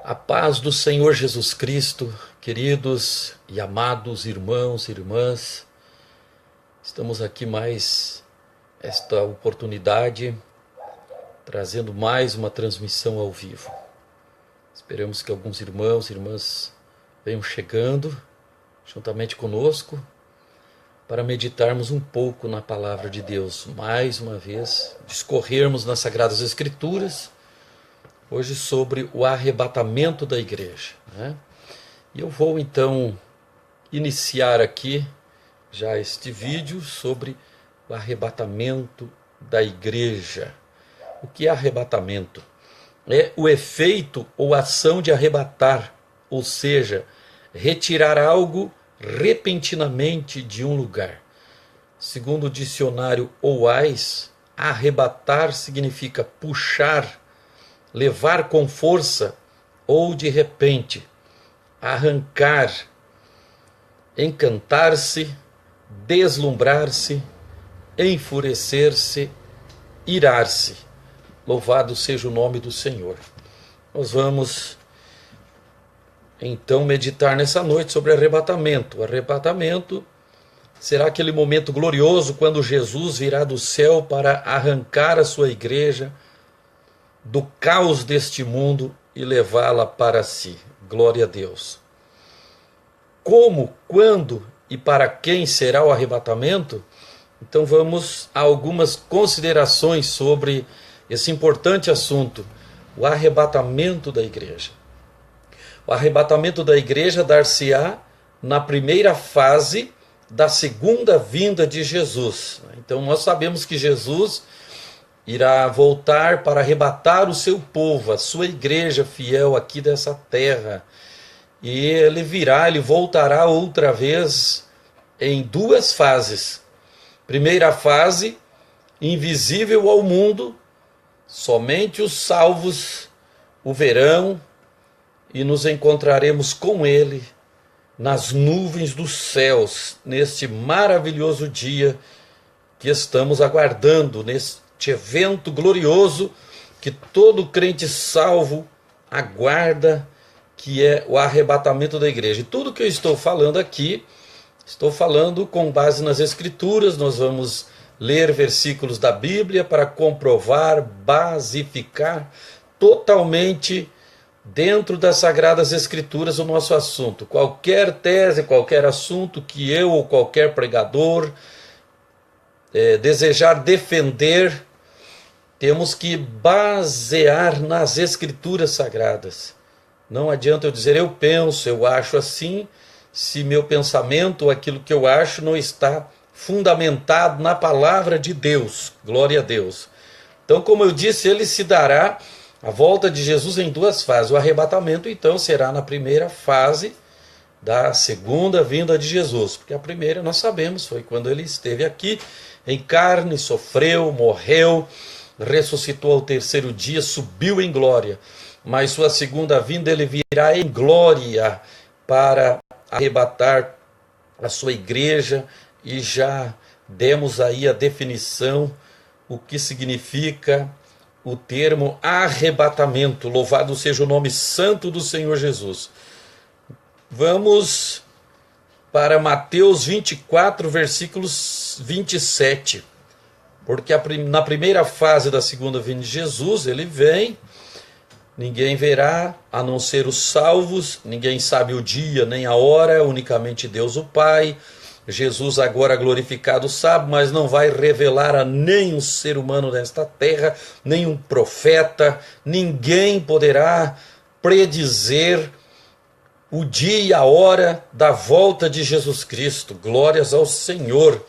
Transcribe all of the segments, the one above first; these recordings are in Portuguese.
A paz do Senhor Jesus Cristo, queridos e amados irmãos e irmãs, estamos aqui mais esta oportunidade, trazendo mais uma transmissão ao vivo. Esperamos que alguns irmãos e irmãs venham chegando juntamente conosco para meditarmos um pouco na palavra de Deus, mais uma vez, discorrermos nas Sagradas Escrituras, hoje sobre o arrebatamento da igreja, né? E eu vou então iniciar aqui já este vídeo sobre o arrebatamento da igreja. O que é arrebatamento? É o efeito ou ação de arrebatar, ou seja, retirar algo repentinamente de um lugar. Segundo o dicionário OAS, arrebatar significa puxar, levar com força ou de repente, arrancar, encantar-se, deslumbrar-se, enfurecer-se, irar-se. Louvado seja o nome do Senhor. Nós vamos então meditar nessa noite sobre arrebatamento. O arrebatamento será aquele momento glorioso quando Jesus virá do céu para arrancar a sua igreja do caos deste mundo e levá-la para si. Glória a Deus. Como, quando e para quem será o arrebatamento? Então vamos a algumas considerações sobre esse importante assunto, o arrebatamento da igreja. O arrebatamento da igreja dar-se-á na primeira fase da segunda vinda de Jesus. Então nós sabemos que Jesus irá voltar para arrebatar o seu povo, a sua igreja fiel aqui dessa terra. E ele voltará outra vez em duas fases. Primeira fase, invisível ao mundo, somente os salvos o verão e nos encontraremos com ele nas nuvens dos céus, neste maravilhoso dia que estamos aguardando, neste evento glorioso que todo crente salvo aguarda, que é o arrebatamento da igreja. E tudo que eu estou falando aqui, estou falando com base nas Escrituras. Nós vamos ler versículos da Bíblia para comprovar, basificar totalmente dentro das Sagradas Escrituras o nosso assunto. Qualquer tese, qualquer assunto que eu ou qualquer pregador desejar defender, temos que basear nas Escrituras Sagradas. Não adianta eu dizer eu penso, eu acho assim, se meu pensamento, aquilo que eu acho, não está fundamentado na palavra de Deus. Glória a Deus. Então, como eu disse, ele se dará a volta de Jesus em duas fases. O arrebatamento, então, será na primeira fase da segunda vinda de Jesus. Porque a primeira, nós sabemos, foi quando ele esteve aqui em carne, sofreu, morreu, ressuscitou ao terceiro dia, subiu em glória. Mas sua segunda vinda ele virá em glória para arrebatar a sua igreja, e já demos aí a definição, o que significa o termo arrebatamento. Louvado seja o nome santo do Senhor Jesus. Vamos para Mateus 24, versículos 27. Porque na primeira fase da segunda vinda de Jesus, ele vem, ninguém verá, a não ser os salvos, ninguém sabe o dia nem a hora, unicamente Deus o Pai. Jesus agora glorificado sabe, mas não vai revelar a nenhum ser humano nesta terra, nenhum profeta, ninguém poderá predizer o dia e a hora da volta de Jesus Cristo. Glórias ao Senhor.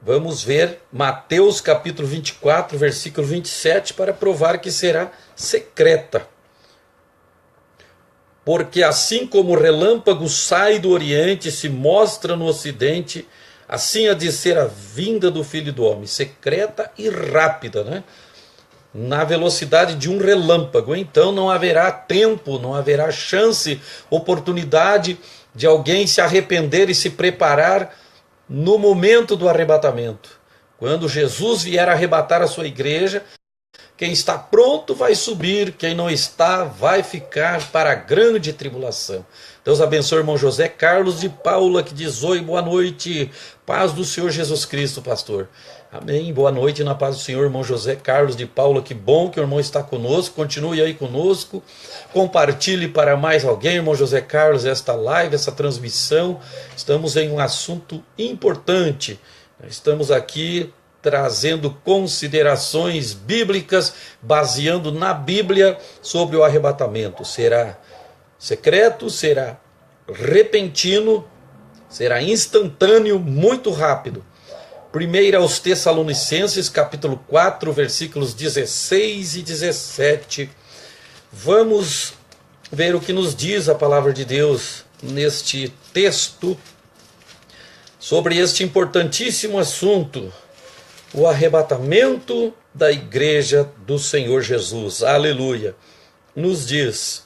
Vamos ver Mateus capítulo 24, versículo 27, para provar que será secreta. Porque assim como o relâmpago sai do Oriente e se mostra no Ocidente, assim há de ser a vinda do Filho do Homem, secreta e rápida, né? Na velocidade de um relâmpago. Então não haverá tempo, não haverá chance, oportunidade de alguém se arrepender e se preparar no momento do arrebatamento. Quando Jesus vier arrebatar a sua igreja, Quem está pronto vai subir, quem não está vai ficar para a grande tribulação. Deus abençoe o irmão José Carlos de Paula, que diz: oi, boa noite, paz do Senhor Jesus Cristo, pastor. Amém, boa noite na paz do Senhor, irmão José Carlos de Paula, que bom que o irmão está conosco, continue aí conosco, compartilhe para mais alguém, irmão José Carlos, esta live, essa transmissão. Estamos em um assunto importante, estamos aqui trazendo considerações bíblicas, baseando na Bíblia sobre o arrebatamento. Será secreto, será repentino, será instantâneo, muito rápido. Primeiro aos Tessalonicenses, capítulo 4, versículos 16 e 17. Vamos ver o que nos diz a palavra de Deus neste texto sobre este importantíssimo assunto, o arrebatamento da igreja do Senhor Jesus. Aleluia. Nos diz: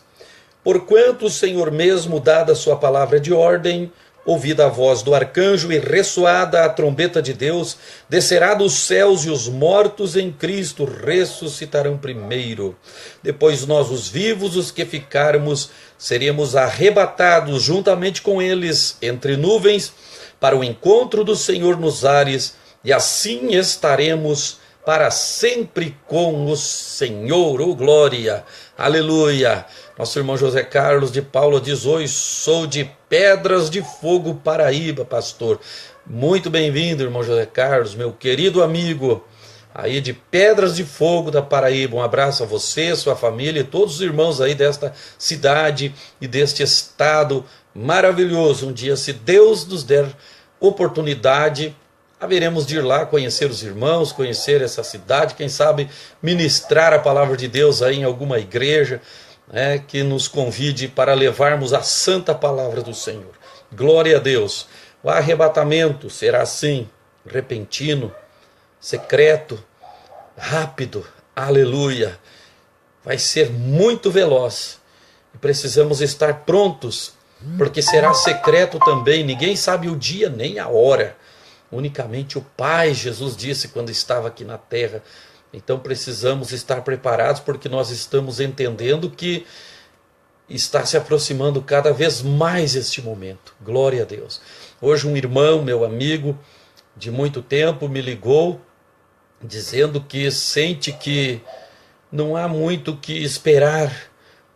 porquanto o Senhor mesmo, dada a sua palavra de ordem, ouvida a voz do arcanjo e ressoada a trombeta de Deus, descerá dos céus, e os mortos em Cristo ressuscitarão primeiro. Depois nós, os vivos, os que ficarmos, seremos arrebatados juntamente com eles entre nuvens para o encontro do Senhor nos ares, e assim estaremos para sempre com o Senhor. Oh, glória! Aleluia! Nosso irmão José Carlos de Paula diz: oi, sou de Pedras de Fogo, Paraíba, pastor. Muito bem-vindo, irmão José Carlos, meu querido amigo, aí de Pedras de Fogo da Paraíba. Um abraço a você, sua família e todos os irmãos aí desta cidade e deste estado maravilhoso. Um dia, se Deus nos der oportunidade, haveremos de ir lá conhecer os irmãos, conhecer essa cidade, quem sabe ministrar a palavra de Deus aí em alguma igreja, que nos convide para levarmos a santa palavra do Senhor. Glória a Deus. O arrebatamento será assim, repentino, secreto, rápido. Aleluia. Vai ser muito veloz. E precisamos estar prontos, porque será secreto também. Ninguém sabe o dia nem a hora. Unicamente o Pai, Jesus disse quando estava aqui na terra. Então precisamos estar preparados, porque nós estamos entendendo que está se aproximando cada vez mais este momento. Glória a Deus. Hoje um irmão, meu amigo, de muito tempo, me ligou, dizendo que sente que não há muito o que esperar,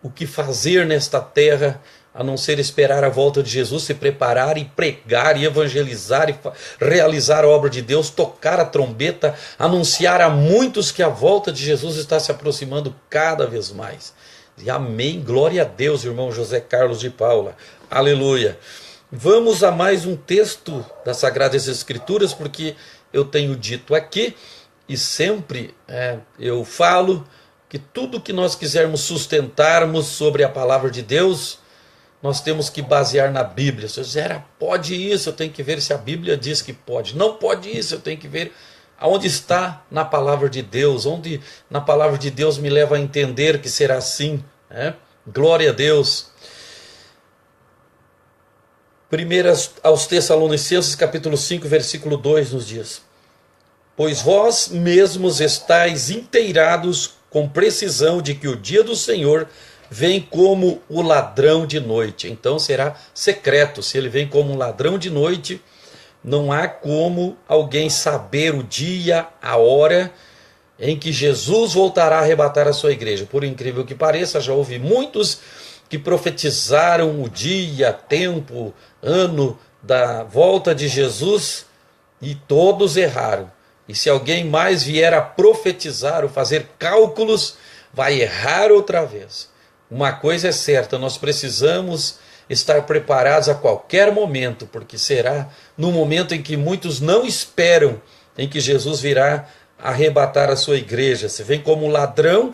o que fazer nesta terra, a não ser esperar a volta de Jesus, se preparar e pregar e evangelizar e realizar a obra de Deus, tocar a trombeta, anunciar a muitos que a volta de Jesus está se aproximando cada vez mais. E amém, glória a Deus, irmão José Carlos de Paula, aleluia. Vamos a mais um texto das Sagradas Escrituras, porque eu tenho dito aqui, e sempre eu falo, que tudo que nós quisermos sustentarmos sobre a palavra de Deus, nós temos que basear na Bíblia. Se eu dizer, pode isso, eu tenho que ver se a Bíblia diz que pode. Não pode isso, eu tenho que ver aonde está na palavra de Deus. Onde na palavra de Deus me leva a entender que será assim. Glória a Deus. 1 aos Tessalonicenses, capítulo 5, versículo 2 nos diz: pois vós mesmos estáis inteirados com precisão de que o dia do Senhor vem como o ladrão de noite. Então será secreto. Se ele vem como um ladrão de noite, não há como alguém saber o dia, a hora em que Jesus voltará a arrebatar a sua igreja. Por incrível que pareça, já houve muitos que profetizaram o dia, tempo, ano da volta de Jesus, e todos erraram. E se alguém mais vier a profetizar ou fazer cálculos, vai errar outra vez. Uma coisa é certa, nós precisamos estar preparados a qualquer momento, porque será no momento em que muitos não esperam, em que Jesus virá arrebatar a sua igreja. Se vem como um ladrão,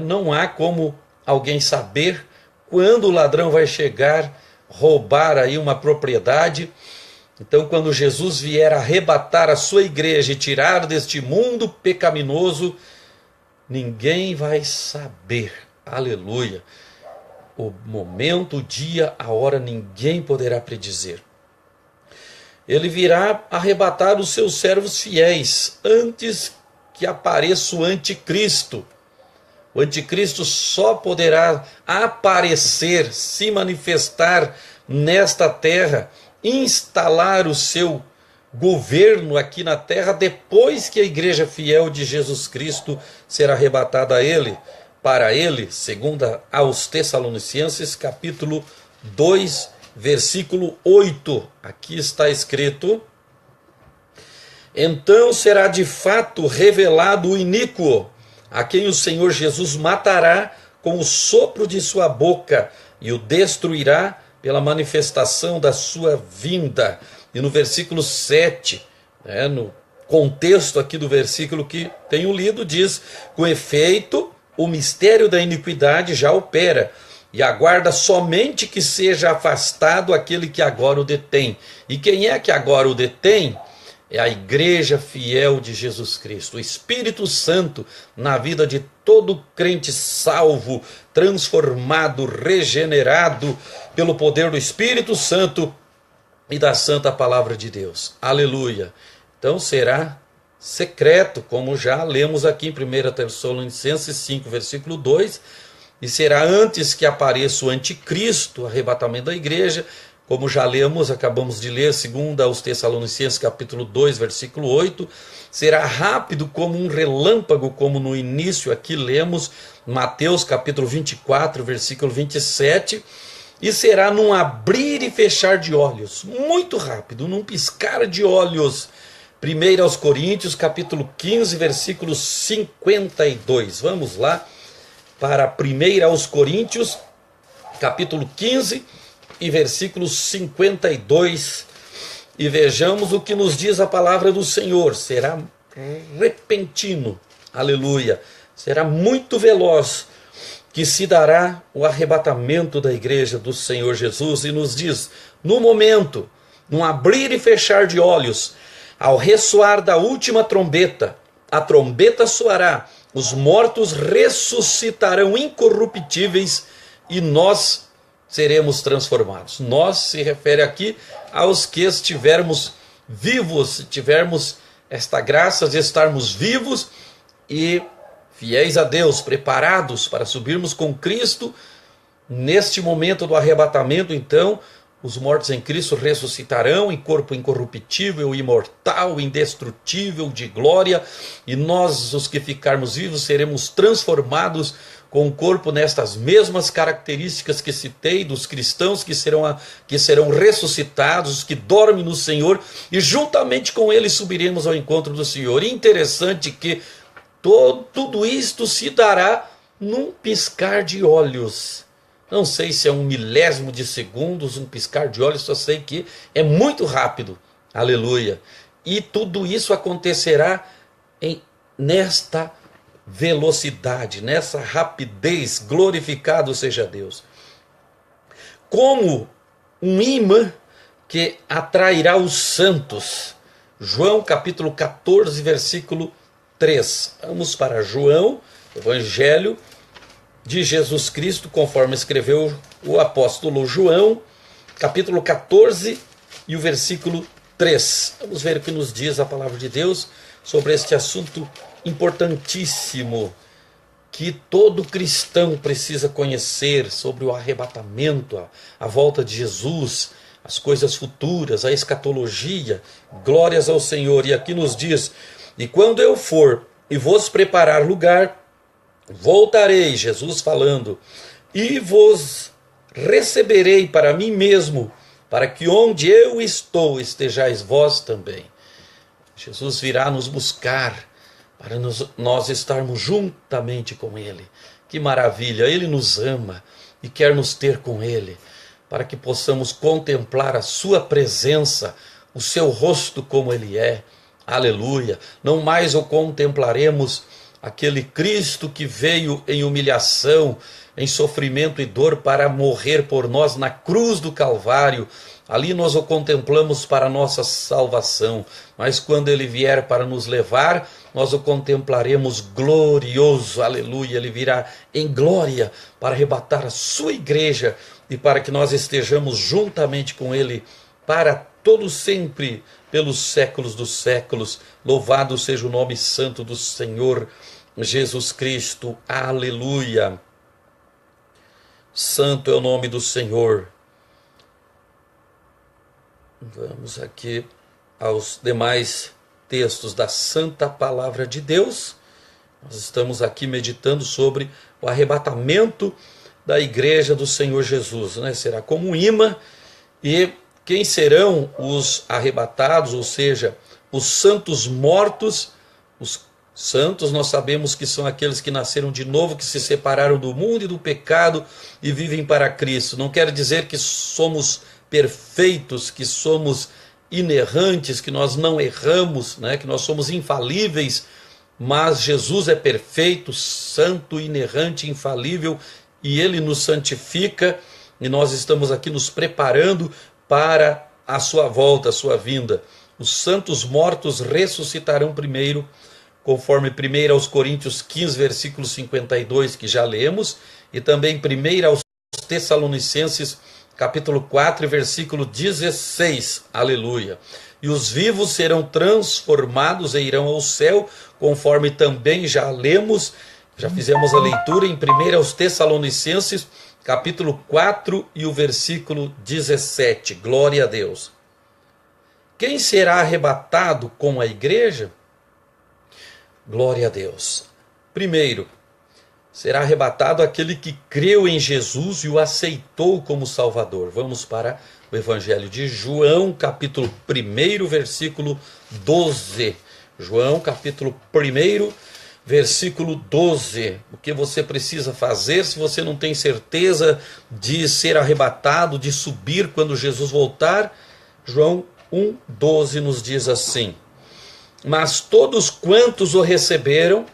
não há como alguém saber quando o ladrão vai chegar, roubar aí uma propriedade. Então, quando Jesus vier arrebatar a sua igreja e tirar deste mundo pecaminoso, ninguém vai saber. Aleluia. O momento, o dia, a hora, ninguém poderá predizer. Ele virá arrebatar os seus servos fiéis antes que apareça o anticristo. O anticristo só poderá aparecer, se manifestar nesta terra, instalar o seu governo aqui na terra, depois que a igreja fiel de Jesus Cristo será arrebatada a ele, para ele, segundo aos Tessalonicenses, capítulo 2, versículo 8. Aqui está escrito: então será de fato revelado o iníquo, a quem o Senhor Jesus matará com o sopro de sua boca e o destruirá pela manifestação da sua vinda. E no versículo 7, no contexto aqui do versículo que tenho lido, diz: com efeito, o mistério da iniquidade já opera, e aguarda somente que seja afastado aquele que agora o detém. E quem é que agora o detém? É a igreja fiel de Jesus Cristo, o Espírito Santo na vida de todo crente salvo, transformado, regenerado pelo poder do Espírito Santo e da santa palavra de Deus. Aleluia! Então será secreto, como já lemos aqui em 1 Tessalonicenses 5, versículo 2, e será antes que apareça o anticristo, o arrebatamento da igreja, como já lemos, acabamos de ler, segundo aos Tessalonicenses, capítulo 2, versículo 8, será rápido como um relâmpago, como no início aqui lemos, Mateus, capítulo 24, versículo 27, e será num abrir e fechar de olhos, muito rápido, num piscar de olhos. 1 aos Coríntios, capítulo 15, versículo 52. Vamos lá para 1 aos Coríntios, capítulo 15, e versículo 52, e vejamos o que nos diz a palavra do Senhor. Será repentino, aleluia, será muito veloz, que se dará o arrebatamento da igreja do Senhor Jesus, e nos diz: no momento, num abrir e fechar de olhos, ao ressoar da última trombeta, a trombeta soará, os mortos ressuscitarão incorruptíveis, e nós seremos transformados. Nós se refere aqui aos que estivermos vivos, se tivermos esta graça de estarmos vivos e fiéis a Deus, preparados para subirmos com Cristo. Neste momento do arrebatamento, então, os mortos em Cristo ressuscitarão em corpo incorruptível, imortal, indestrutível, de glória, e nós, os que ficarmos vivos, seremos transformados com o corpo nestas mesmas características que citei, dos cristãos que serão ressuscitados, que dormem no Senhor, e juntamente com eles subiremos ao encontro do Senhor. E interessante que tudo isto se dará num piscar de olhos. Não sei se é 1 milésimo de segundos, um piscar de olhos, só sei que é muito rápido. Aleluia! E tudo isso acontecerá nesta velocidade, nessa rapidez. Glorificado seja Deus. Como um imã que atrairá os santos. João capítulo 14, versículo 3. Vamos para João, Evangelho de Jesus Cristo, conforme escreveu o apóstolo João, capítulo 14 e o versículo 3. Vamos ver o que nos diz a palavra de Deus sobre este assunto importantíssimo que todo cristão precisa conhecer, sobre o arrebatamento, a volta de Jesus, as coisas futuras, a escatologia. Glórias ao Senhor. E aqui nos diz: e quando eu for e vos preparar lugar, voltarei, Jesus falando, e vos receberei para mim mesmo, para que onde eu estou estejais vós também. Jesus virá nos buscar para nós estarmos juntamente com Ele. Que maravilha! Ele nos ama e quer nos ter com Ele, para que possamos contemplar a sua presença, o seu rosto como Ele é. Aleluia! Não mais o contemplaremos aquele Cristo que veio em humilhação, em sofrimento e dor para morrer por nós na cruz do Calvário. Ali nós o contemplamos para a nossa salvação, mas quando Ele vier para nos levar, nós o contemplaremos glorioso, aleluia. Ele virá em glória para arrebatar a sua igreja e para que nós estejamos juntamente com Ele para todo sempre, pelos séculos dos séculos. Louvado seja o nome santo do Senhor Jesus Cristo. Aleluia. Santo é o nome do Senhor. Vamos aqui aos demais textos da Santa Palavra de Deus. Nós estamos aqui meditando sobre o arrebatamento da igreja do Senhor Jesus, né? Será como um imã. E quem serão os arrebatados, ou seja, os santos mortos? Os santos nós sabemos que são aqueles que nasceram de novo, que se separaram do mundo e do pecado e vivem para Cristo. Não quer dizer que somos perfeitos, que somos inerrantes, que nós não erramos, né? Que nós somos infalíveis, mas Jesus é perfeito, santo, inerrante, infalível, e Ele nos santifica, e nós estamos aqui nos preparando para a sua volta, a sua vinda. Os santos mortos ressuscitarão primeiro, conforme 1 aos Coríntios 15, versículo 52, que já lemos, e também 1 aos Tessalonicenses, capítulo 4, versículo 16, aleluia. E os vivos serão transformados e irão ao céu, conforme também já lemos, já fizemos a leitura em 1 aos Tessalonicenses, capítulo 4 e o versículo 17, glória a Deus. Quem será arrebatado com a igreja? Glória a Deus. Primeiro, será arrebatado aquele que creu em Jesus e o aceitou como Salvador. Vamos para o Evangelho de João, capítulo 1, versículo 12. João, capítulo 1, versículo 12. O que você precisa fazer se você não tem certeza de ser arrebatado, de subir quando Jesus voltar? João 1,12 nos diz assim: Mas todos quantos o receberam,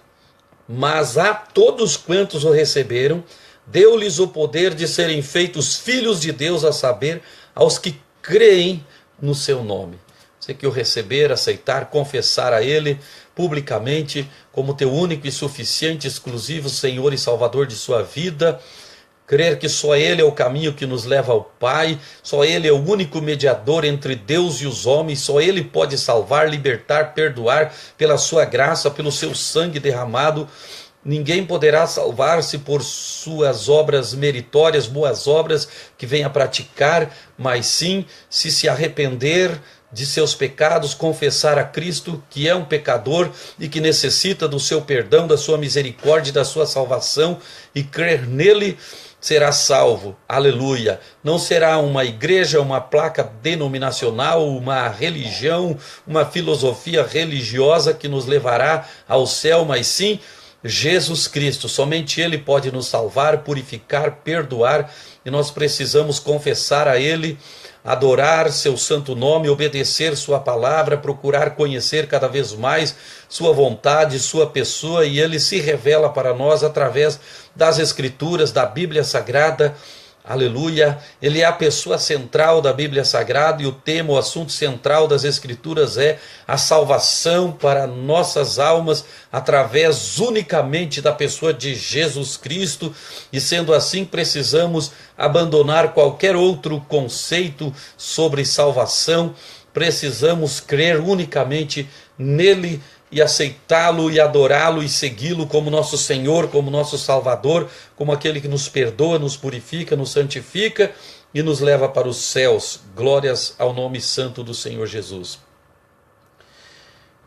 mas a todos quantos o receberam, deu-lhes o poder de serem feitos filhos de Deus, a saber, aos que creem no seu nome. Você que o receber, aceitar, confessar a Ele publicamente como teu único e suficiente, exclusivo Senhor e Salvador de sua vida, crer que só Ele é o caminho que nos leva ao Pai, só Ele é o único mediador entre Deus e os homens, só Ele pode salvar, libertar, perdoar pela sua graça, pelo seu sangue derramado. Ninguém poderá salvar-se por suas obras meritórias, boas obras que venha praticar, mas sim se arrepender de seus pecados, confessar a Cristo que é um pecador e que necessita do seu perdão, da sua misericórdia e da sua salvação, e crer nele, será salvo. Aleluia. Não será uma igreja, uma placa denominacional, uma religião, uma filosofia religiosa que nos levará ao céu, mas sim Jesus Cristo. Somente Ele pode nos salvar, purificar, perdoar, e nós precisamos confessar a Ele, adorar seu santo nome, obedecer sua palavra, procurar conhecer cada vez mais sua vontade, sua pessoa, e Ele se revela para nós através das Escrituras, da Bíblia Sagrada. Aleluia. Ele é a pessoa central da Bíblia Sagrada, e o tema, o assunto central das Escrituras é a salvação para nossas almas através unicamente da pessoa de Jesus Cristo, e sendo assim precisamos abandonar qualquer outro conceito sobre salvação. Precisamos crer unicamente nele e aceitá-lo e adorá-lo e segui-lo como nosso Senhor, como nosso Salvador, como aquele que nos perdoa, nos purifica, nos santifica e nos leva para os céus. Glórias ao nome santo do Senhor Jesus.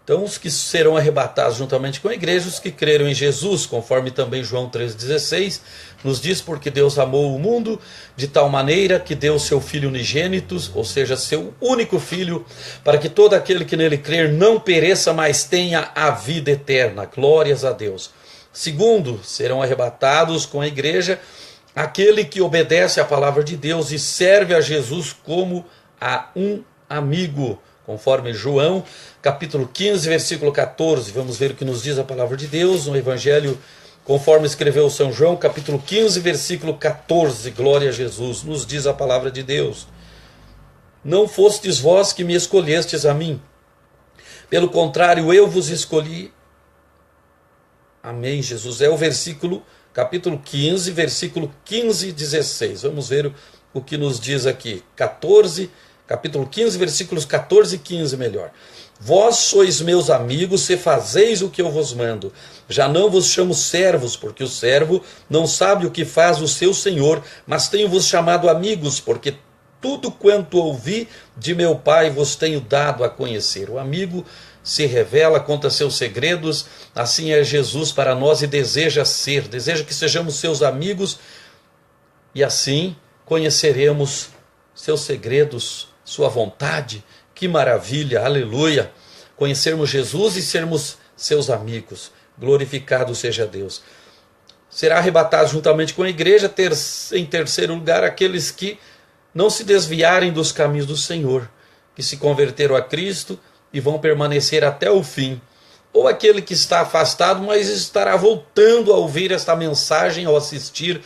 Então, os que serão arrebatados juntamente com a igreja, os que creram em Jesus, conforme também João 3,16, nos diz: porque Deus amou o mundo de tal maneira que deu o seu Filho unigênito, ou seja, seu único Filho, para que todo aquele que nele crer não pereça, mas tenha a vida eterna. Glórias a Deus. Segundo, serão arrebatados com a igreja aquele que obedece à palavra de Deus e serve a Jesus como a um amigo, conforme João, capítulo 15, versículo 14. Vamos ver o que nos diz a palavra de Deus no Evangelho, conforme escreveu São João, capítulo 15, versículo 14. Glória a Jesus. Nos diz a palavra de Deus: não fostes vós que me escolhestes a mim, pelo contrário, eu vos escolhi. Amém, Jesus. É o versículo, capítulo 15, versículo 15 e 16. Vamos ver o que nos diz aqui. 14, capítulo 15, versículos 14 e 15 melhor. Vós sois meus amigos, se fazeis o que eu vos mando. Já não vos chamo servos, porque o servo não sabe o que faz o seu senhor, mas tenho-vos chamado amigos, porque tudo quanto ouvi de meu Pai vos tenho dado a conhecer. O amigo se revela, conta seus segredos, assim é Jesus para nós e deseja que sejamos seus amigos e assim conheceremos seus segredos, sua vontade. Que maravilha, aleluia, conhecermos Jesus e sermos seus amigos. Glorificado seja Deus. Será arrebatado juntamente com a igreja, em terceiro lugar, aqueles que não se desviarem dos caminhos do Senhor, que se converteram a Cristo e vão permanecer até o fim. Ou aquele que está afastado, mas estará voltando a ouvir esta mensagem, ao assistir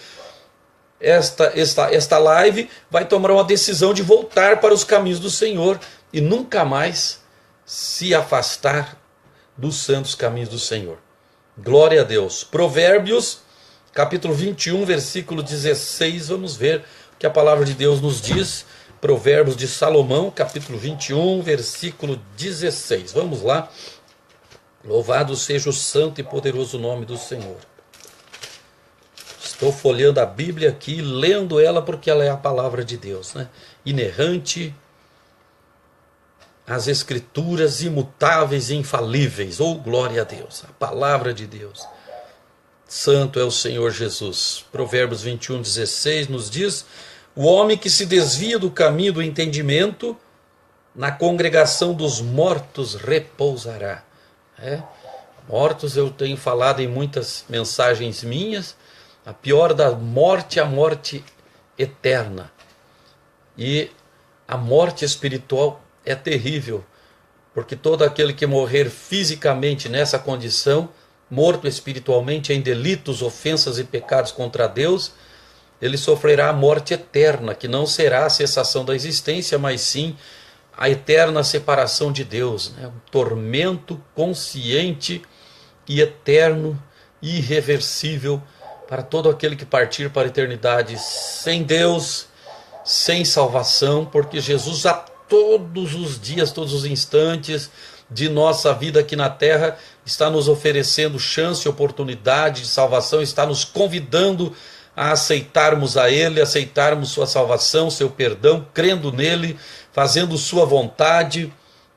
esta live, vai tomar uma decisão de voltar para os caminhos do Senhor e nunca mais se afastar dos santos caminhos do Senhor. Glória a Deus. Provérbios, capítulo 21, versículo 16, vamos ver o que a palavra de Deus nos diz. Provérbios de Salomão, capítulo 21, versículo 16. Vamos lá. Louvado seja o santo e poderoso nome do Senhor. Estou folheando a Bíblia aqui, lendo ela porque ela é a palavra de Deus, né? Inerrante, as escrituras imutáveis e infalíveis. Oh, glória a Deus, a palavra de Deus. Santo é o Senhor Jesus. Provérbios 21, 16 nos diz: o homem que se desvia do caminho do entendimento, na congregação dos mortos repousará. Mortos, eu tenho falado em muitas mensagens minhas, a pior da morte é a morte eterna. E a morte espiritual é terrível, porque todo aquele que morrer fisicamente nessa condição, morto espiritualmente em delitos, ofensas e pecados contra Deus, ele sofrerá a morte eterna, que não será a cessação da existência, mas sim a eterna separação de Deus, né? Um tormento consciente e eterno e irreversível para todo aquele que partir para a eternidade sem Deus, sem salvação, porque Jesus a todos os dias, todos os instantes de nossa vida aqui na terra está nos oferecendo chance e oportunidade de salvação, está nos convidando a aceitarmos a Ele, aceitarmos sua salvação, seu perdão, crendo nele, fazendo sua vontade.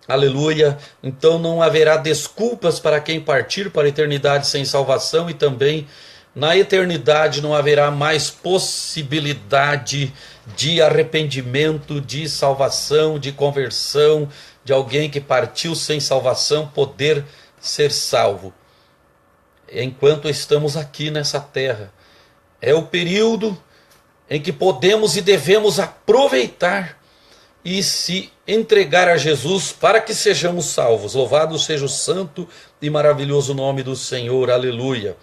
Aleluia. Então não haverá desculpas para quem partir para a eternidade sem salvação, e também na eternidade não haverá mais possibilidade de arrependimento, de salvação, de conversão, de alguém que partiu sem salvação poder ser salvo. Enquanto estamos aqui nessa terra, é o período em que podemos e devemos aproveitar e se entregar a Jesus para que sejamos salvos. Louvado seja o santo e maravilhoso nome do Senhor. Aleluia.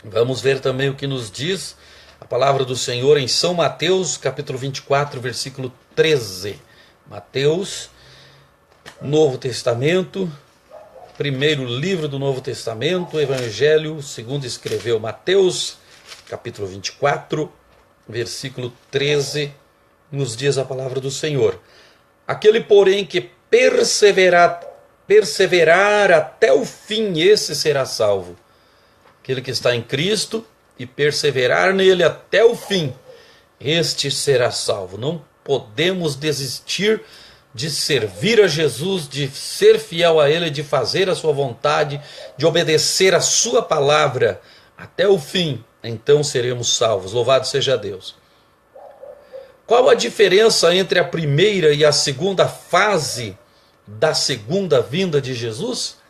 Vamos ver também o que nos diz a palavra do Senhor em São Mateus, capítulo 24, versículo 13. Mateus, Novo Testamento, primeiro livro do Novo Testamento, Evangelho segundo escreveu Mateus, capítulo 24, versículo 13, nos diz a palavra do Senhor: aquele, porém, que perseverar até o fim, esse será salvo. Aquele que está em Cristo e perseverar nele até o fim, este será salvo. Não podemos desistir de servir a Jesus, de ser fiel a Ele, de fazer a sua vontade, de obedecer a sua palavra até o fim. Então seremos salvos. Louvado seja Deus. Qual a diferença entre a primeira e a segunda fase da segunda vinda de Jesus?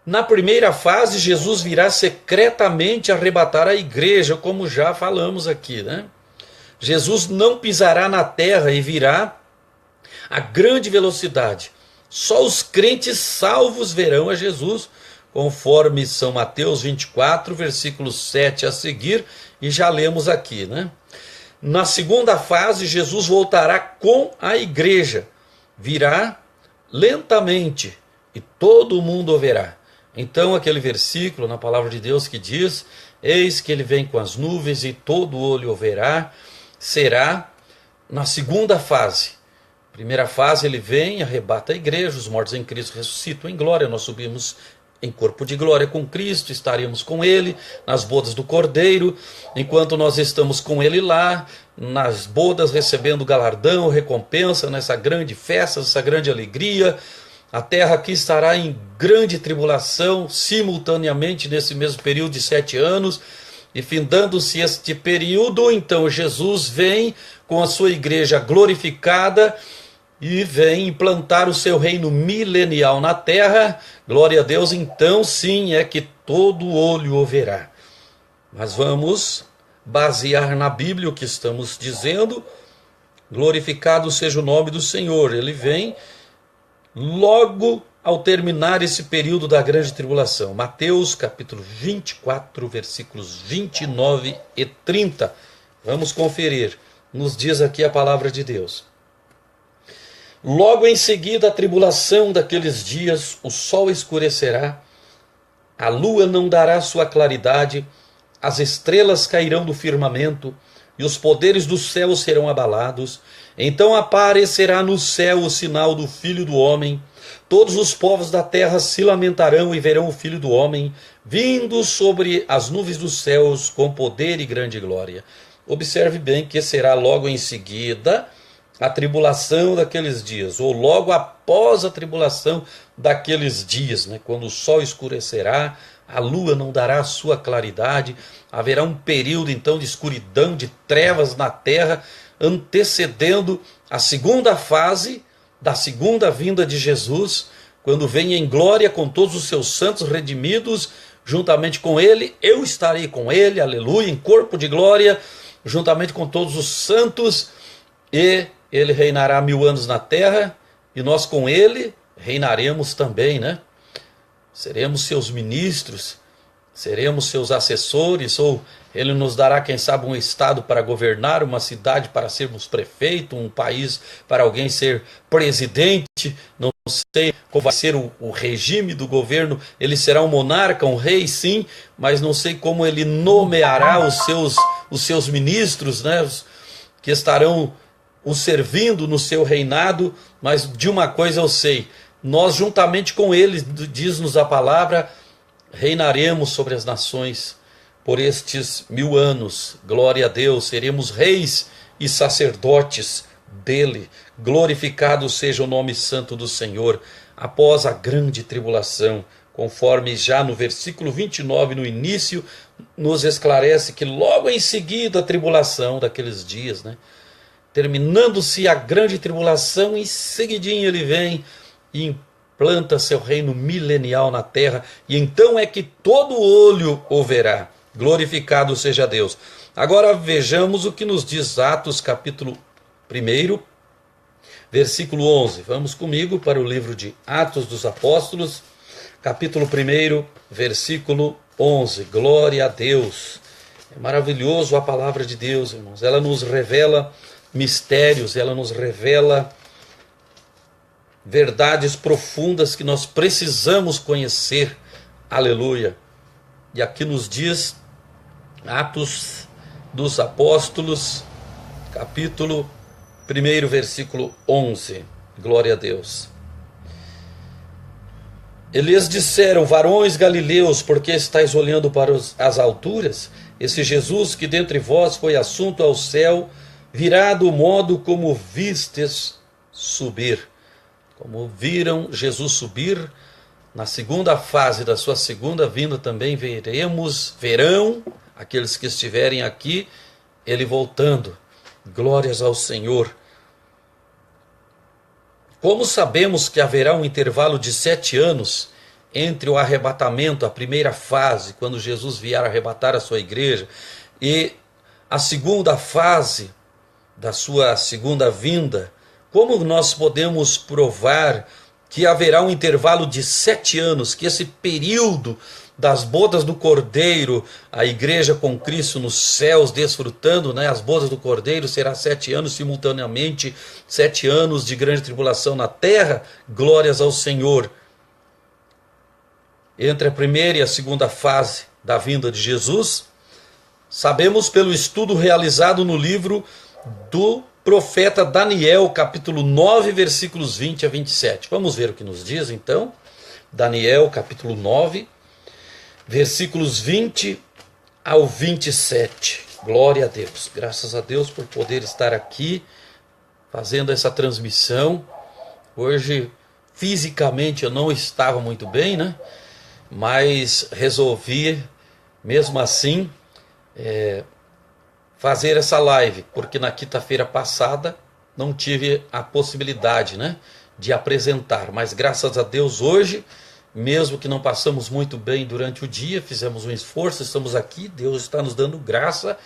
Na primeira fase, Jesus virá secretamente arrebatar a igreja, como já falamos aqui, né? Jesus não pisará na terra e virá a grande velocidade. Só os crentes salvos verão a Jesus, conforme São Mateus 24, versículo 7 a seguir, e já lemos aqui, né? Na segunda fase, Jesus voltará com a igreja, virá lentamente e todo mundo o verá. Então aquele versículo na palavra de Deus que diz: eis que ele vem com as nuvens e todo olho o verá, será na segunda fase. Primeira fase, ele vem, arrebata a igreja, os mortos em Cristo ressuscitam em glória, nós subimos em corpo de glória com Cristo, estaremos com ele nas bodas do Cordeiro, enquanto nós estamos com ele lá, nas bodas, recebendo galardão, recompensa, nessa grande festa, essa grande alegria. A terra aqui estará em grande tribulação, simultaneamente nesse mesmo período de 7 anos, e findando-se este período, então Jesus vem com a sua igreja glorificada, e vem implantar o seu reino milenial na terra. Glória a Deus, então sim, é que todo olho o verá. Mas vamos basear na Bíblia o que estamos dizendo. Glorificado seja o nome do Senhor. Ele vem logo ao terminar esse período da grande tribulação. Mateus capítulo 24, versículos 29 e 30. Vamos conferir. Nos diz aqui a palavra de Deus. Logo em seguida a tribulação daqueles dias, o sol escurecerá, a lua não dará sua claridade, as estrelas cairão do firmamento, e os poderes do céu serão abalados. Então aparecerá no céu o sinal do Filho do Homem. Todos os povos da terra se lamentarão e verão o Filho do Homem, vindo sobre as nuvens dos céus com poder e grande glória. Observe bem que será logo em seguida a tribulação daqueles dias, ou logo após a tribulação daqueles dias, né? Quando o sol escurecerá, a lua não dará sua claridade, haverá um período então de escuridão, de trevas na terra, antecedendo a segunda fase da segunda vinda de Jesus, quando vem em glória com todos os seus santos redimidos, juntamente com ele, eu estarei com ele, aleluia, em corpo de glória, juntamente com todos os santos, e ele reinará 1000 anos na terra, e nós com ele reinaremos também, né? Seremos seus ministros, seremos seus assessores, ou ele nos dará, quem sabe, um estado para governar, uma cidade para sermos prefeito, um país para alguém ser presidente, não sei qual vai ser o regime do governo, ele será um monarca, um rei, sim, mas não sei como ele nomeará os seus ministros, né? Que estarão o servindo no seu reinado, mas de uma coisa eu sei, nós juntamente com ele, diz-nos a palavra, reinaremos sobre as nações por estes 1000 anos, glória a Deus, seremos reis e sacerdotes dele, glorificado seja o nome santo do Senhor, após a grande tribulação, conforme já no versículo 29, no início, nos esclarece que logo em seguida a tribulação daqueles dias, né? Terminando-se a grande tribulação, em seguidinho ele vem e implanta seu reino milenial na terra, e então é que todo olho o verá. Glorificado seja Deus. Agora vejamos o que nos diz Atos capítulo 1, versículo 11. Vamos comigo para o livro de Atos dos Apóstolos, capítulo 1, versículo 11. Glória a Deus. É maravilhoso a palavra de Deus, irmãos. Ela nos revela mistérios, ela nos revela verdades profundas que nós precisamos conhecer. Aleluia. E aqui nos diz Atos dos Apóstolos, capítulo 1, versículo 11. Glória a Deus. Eles disseram: varões galileus, por que estáis olhando para as alturas? Esse Jesus que dentre vós foi assunto ao céu, virá do modo como vistes subir. Como viram Jesus subir, na segunda fase da sua segunda vinda também verão aqueles que estiverem aqui, ele voltando. Glórias ao Senhor. Como sabemos que haverá um intervalo de 7 anos entre o arrebatamento, a primeira fase, quando Jesus vier arrebatar a sua igreja, e a segunda fase da sua segunda vinda, como nós podemos provar que haverá um intervalo de 7 anos, que esse período das bodas do Cordeiro, a igreja com Cristo nos céus desfrutando, né, as bodas do Cordeiro, será 7 anos simultaneamente, 7 anos de grande tribulação na terra, glórias ao Senhor. Entre a primeira e a segunda fase da vinda de Jesus, sabemos pelo estudo realizado no livro do profeta Daniel, capítulo 9, versículos 20 a 27. Vamos ver o que nos diz então. Daniel, capítulo 9, versículos 20 ao 27. Glória a Deus. Graças a Deus por poder estar aqui fazendo essa transmissão. Hoje, fisicamente, eu não estava muito bem, né? Mas resolvi, mesmo assim, fazer essa live, porque na quinta-feira passada não tive a possibilidade, né, de apresentar. Mas graças a Deus hoje, mesmo que não passamos muito bem durante o dia, fizemos um esforço, estamos aqui, Deus está nos dando graça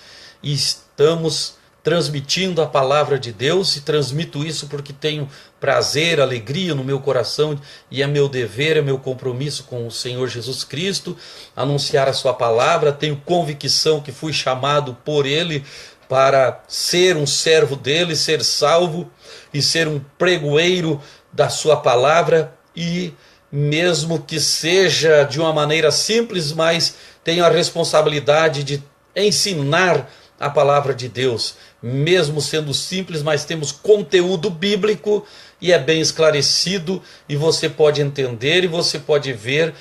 e estamos transmitindo a palavra de Deus, e transmito isso porque tenho prazer, alegria no meu coração, e é meu dever, é meu compromisso com o Senhor Jesus Cristo, anunciar a sua palavra. Tenho convicção que fui chamado por Ele para ser um servo dele, ser salvo e ser um pregoeiro da sua palavra, e mesmo que seja de uma maneira simples, mas tenho a responsabilidade de ensinar a palavra de Deus, mesmo sendo simples, mas temos conteúdo bíblico e é bem esclarecido, e você pode entender e você pode ver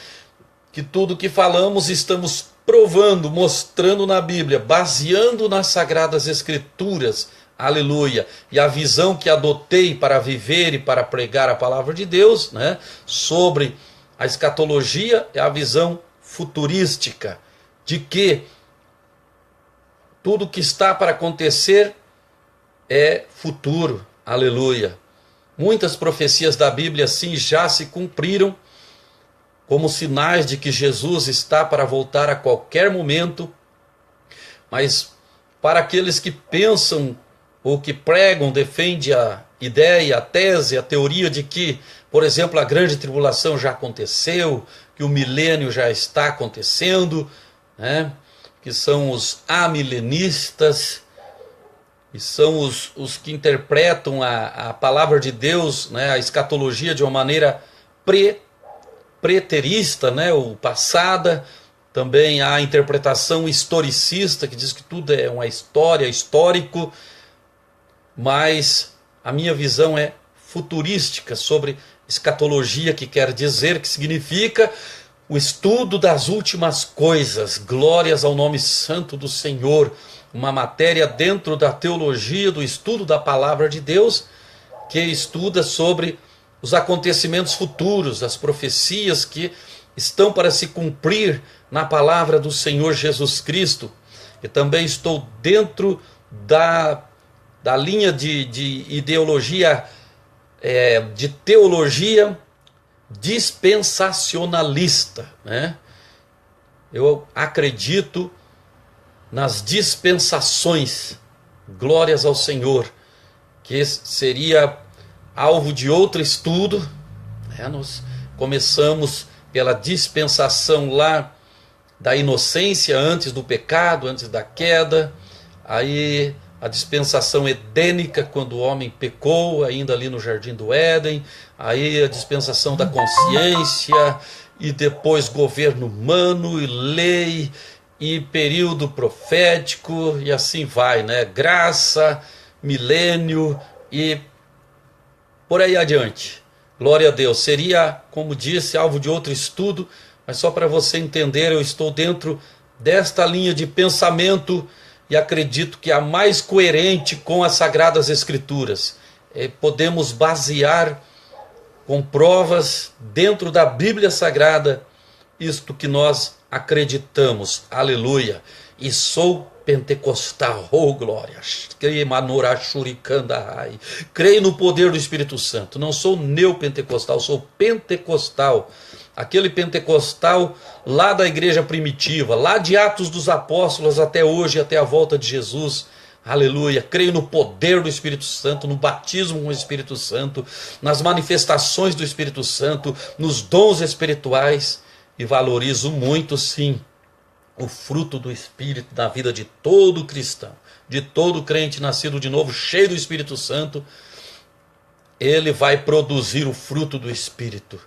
que tudo que falamos estamos provando, mostrando na Bíblia, baseando nas Sagradas Escrituras, aleluia. E a visão que adotei para viver e para pregar a palavra de Deus, né, sobre a escatologia, é a visão futurística, de que tudo que está para acontecer é futuro, aleluia. Muitas profecias da Bíblia assim já se cumpriram, como sinais de que Jesus está para voltar a qualquer momento. Mas para aqueles que pensam ou que pregam, defendem a ideia, a tese, a teoria de que, por exemplo, a grande tribulação já aconteceu, que o milênio já está acontecendo, né? Que são os amilenistas, e são os que interpretam a palavra de Deus, né, a escatologia de uma maneira preterista, né, ou passada. Também há a interpretação historicista, que diz que tudo é uma história, histórico, mas a minha visão é futurística sobre escatologia, que quer dizer, que significa o estudo das últimas coisas. Glórias ao nome santo do Senhor. Uma matéria dentro da teologia, do estudo da palavra de Deus, que estuda sobre os acontecimentos futuros, as profecias que estão para se cumprir na palavra do Senhor Jesus Cristo. E também estou dentro da linha de ideologia, de teologia dispensacionalista, né? Eu acredito nas dispensações, glórias ao Senhor, que seria alvo de outro estudo, né? Nós começamos pela dispensação lá da inocência, antes do pecado, antes da queda, aí a dispensação edênica, quando o homem pecou, ainda ali no Jardim do Éden, aí a dispensação da consciência, e depois governo humano, e lei, e período profético, e assim vai, né? Graça, milênio, e por aí adiante. Glória a Deus. Seria, como disse, alvo de outro estudo, mas só para você entender, eu estou dentro desta linha de pensamento, e acredito que a mais coerente com as Sagradas Escrituras. Podemos basear com provas dentro da Bíblia Sagrada isto que nós acreditamos. Aleluia. E sou pentecostal. Oh, glória. Creio no poder do Espírito Santo. Não sou neopentecostal, sou pentecostal. Aquele pentecostal lá da igreja primitiva, lá de Atos dos Apóstolos até hoje, até a volta de Jesus. Aleluia. Creio no poder do Espírito Santo, no batismo com o Espírito Santo, nas manifestações do Espírito Santo, nos dons espirituais, e valorizo muito, sim, o fruto do Espírito na vida de todo cristão, de todo crente nascido de novo, cheio do Espírito Santo. Ele vai produzir o fruto do Espírito.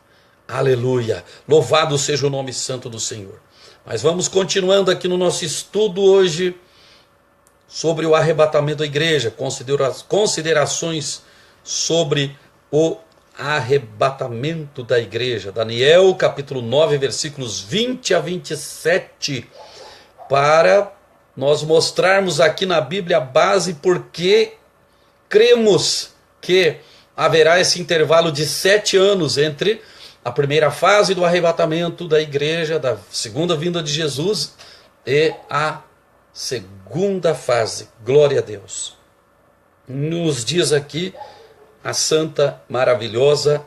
Aleluia. Louvado seja o nome santo do Senhor. Mas vamos continuando aqui no nosso estudo hoje. sobre o arrebatamento da igreja, considerações sobre o arrebatamento da igreja. Daniel capítulo 9, versículos 20 a 27, para nós mostrarmos aqui na Bíblia a base porque cremos que haverá esse intervalo de 7 anos entre a primeira fase do arrebatamento da igreja, da segunda vinda de Jesus, e a segunda fase. Glória a Deus. Nos diz aqui a santa, maravilhosa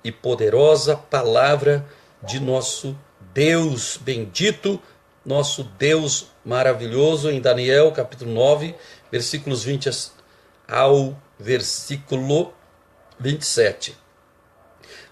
e poderosa palavra de nosso Deus bendito, nosso Deus maravilhoso, em Daniel capítulo 9, versículos 20 ao versículo 27.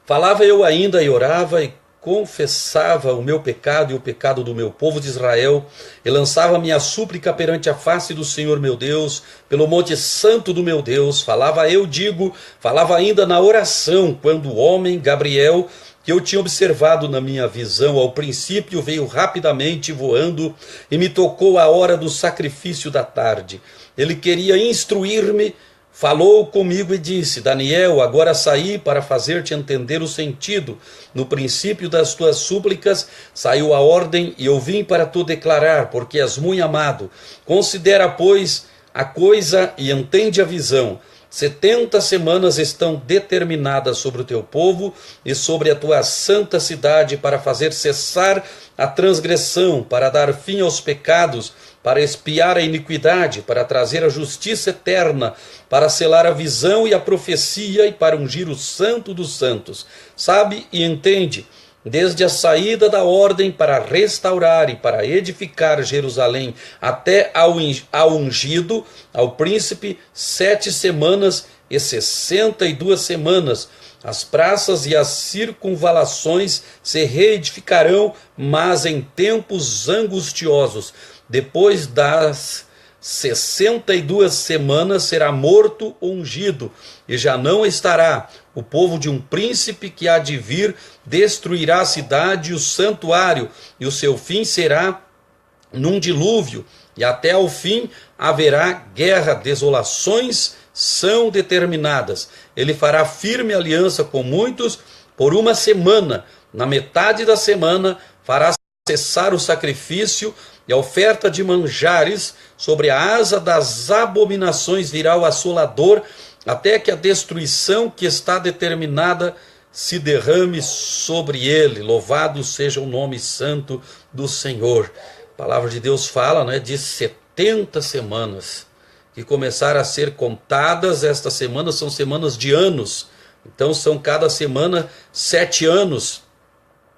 Falava eu ainda e orava e confessava o meu pecado e o pecado do meu povo de Israel, e lançava minha súplica perante a face do Senhor meu Deus, pelo monte santo do meu Deus. Falava ainda na oração, quando o homem Gabriel, que eu tinha observado na minha visão ao princípio, veio rapidamente voando e me tocou a hora do sacrifício da tarde. Ele queria instruir-me, falou comigo e disse: Daniel, agora saí para fazer-te entender o sentido. No princípio das tuas súplicas saiu a ordem, e eu vim para tu declarar, porque és muito amado. Considera, pois, a coisa e entende a visão. 70 semanas estão determinadas sobre o teu povo e sobre a tua santa cidade, para fazer cessar a transgressão, para dar fim aos pecados, para expiar a iniquidade, para trazer a justiça eterna, para selar a visão e a profecia, e para ungir o santo dos santos. Sabe e entende, desde a saída da ordem para restaurar e para edificar Jerusalém, até ao ungido, ao príncipe, 7 semanas e 62 semanas. As praças e as circunvalações se reedificarão, mas em tempos angustiosos. Depois das 62 semanas será morto o ungido, e já não estará. O povo de um príncipe que há de vir destruirá a cidade e o santuário, e o seu fim será num dilúvio, e até ao fim haverá guerra. Desolações são determinadas. Ele fará firme aliança com muitos por 1 semana. Na metade da semana fará cessar o sacrifício e a oferta de manjares. Sobre a asa das abominações virá o assolador, até que a destruição que está determinada se derrame sobre ele. Louvado seja o nome santo do Senhor. A palavra de Deus fala, de 70 semanas que começaram a ser contadas. Estas semanas são semanas de anos, então são cada semana 7 anos,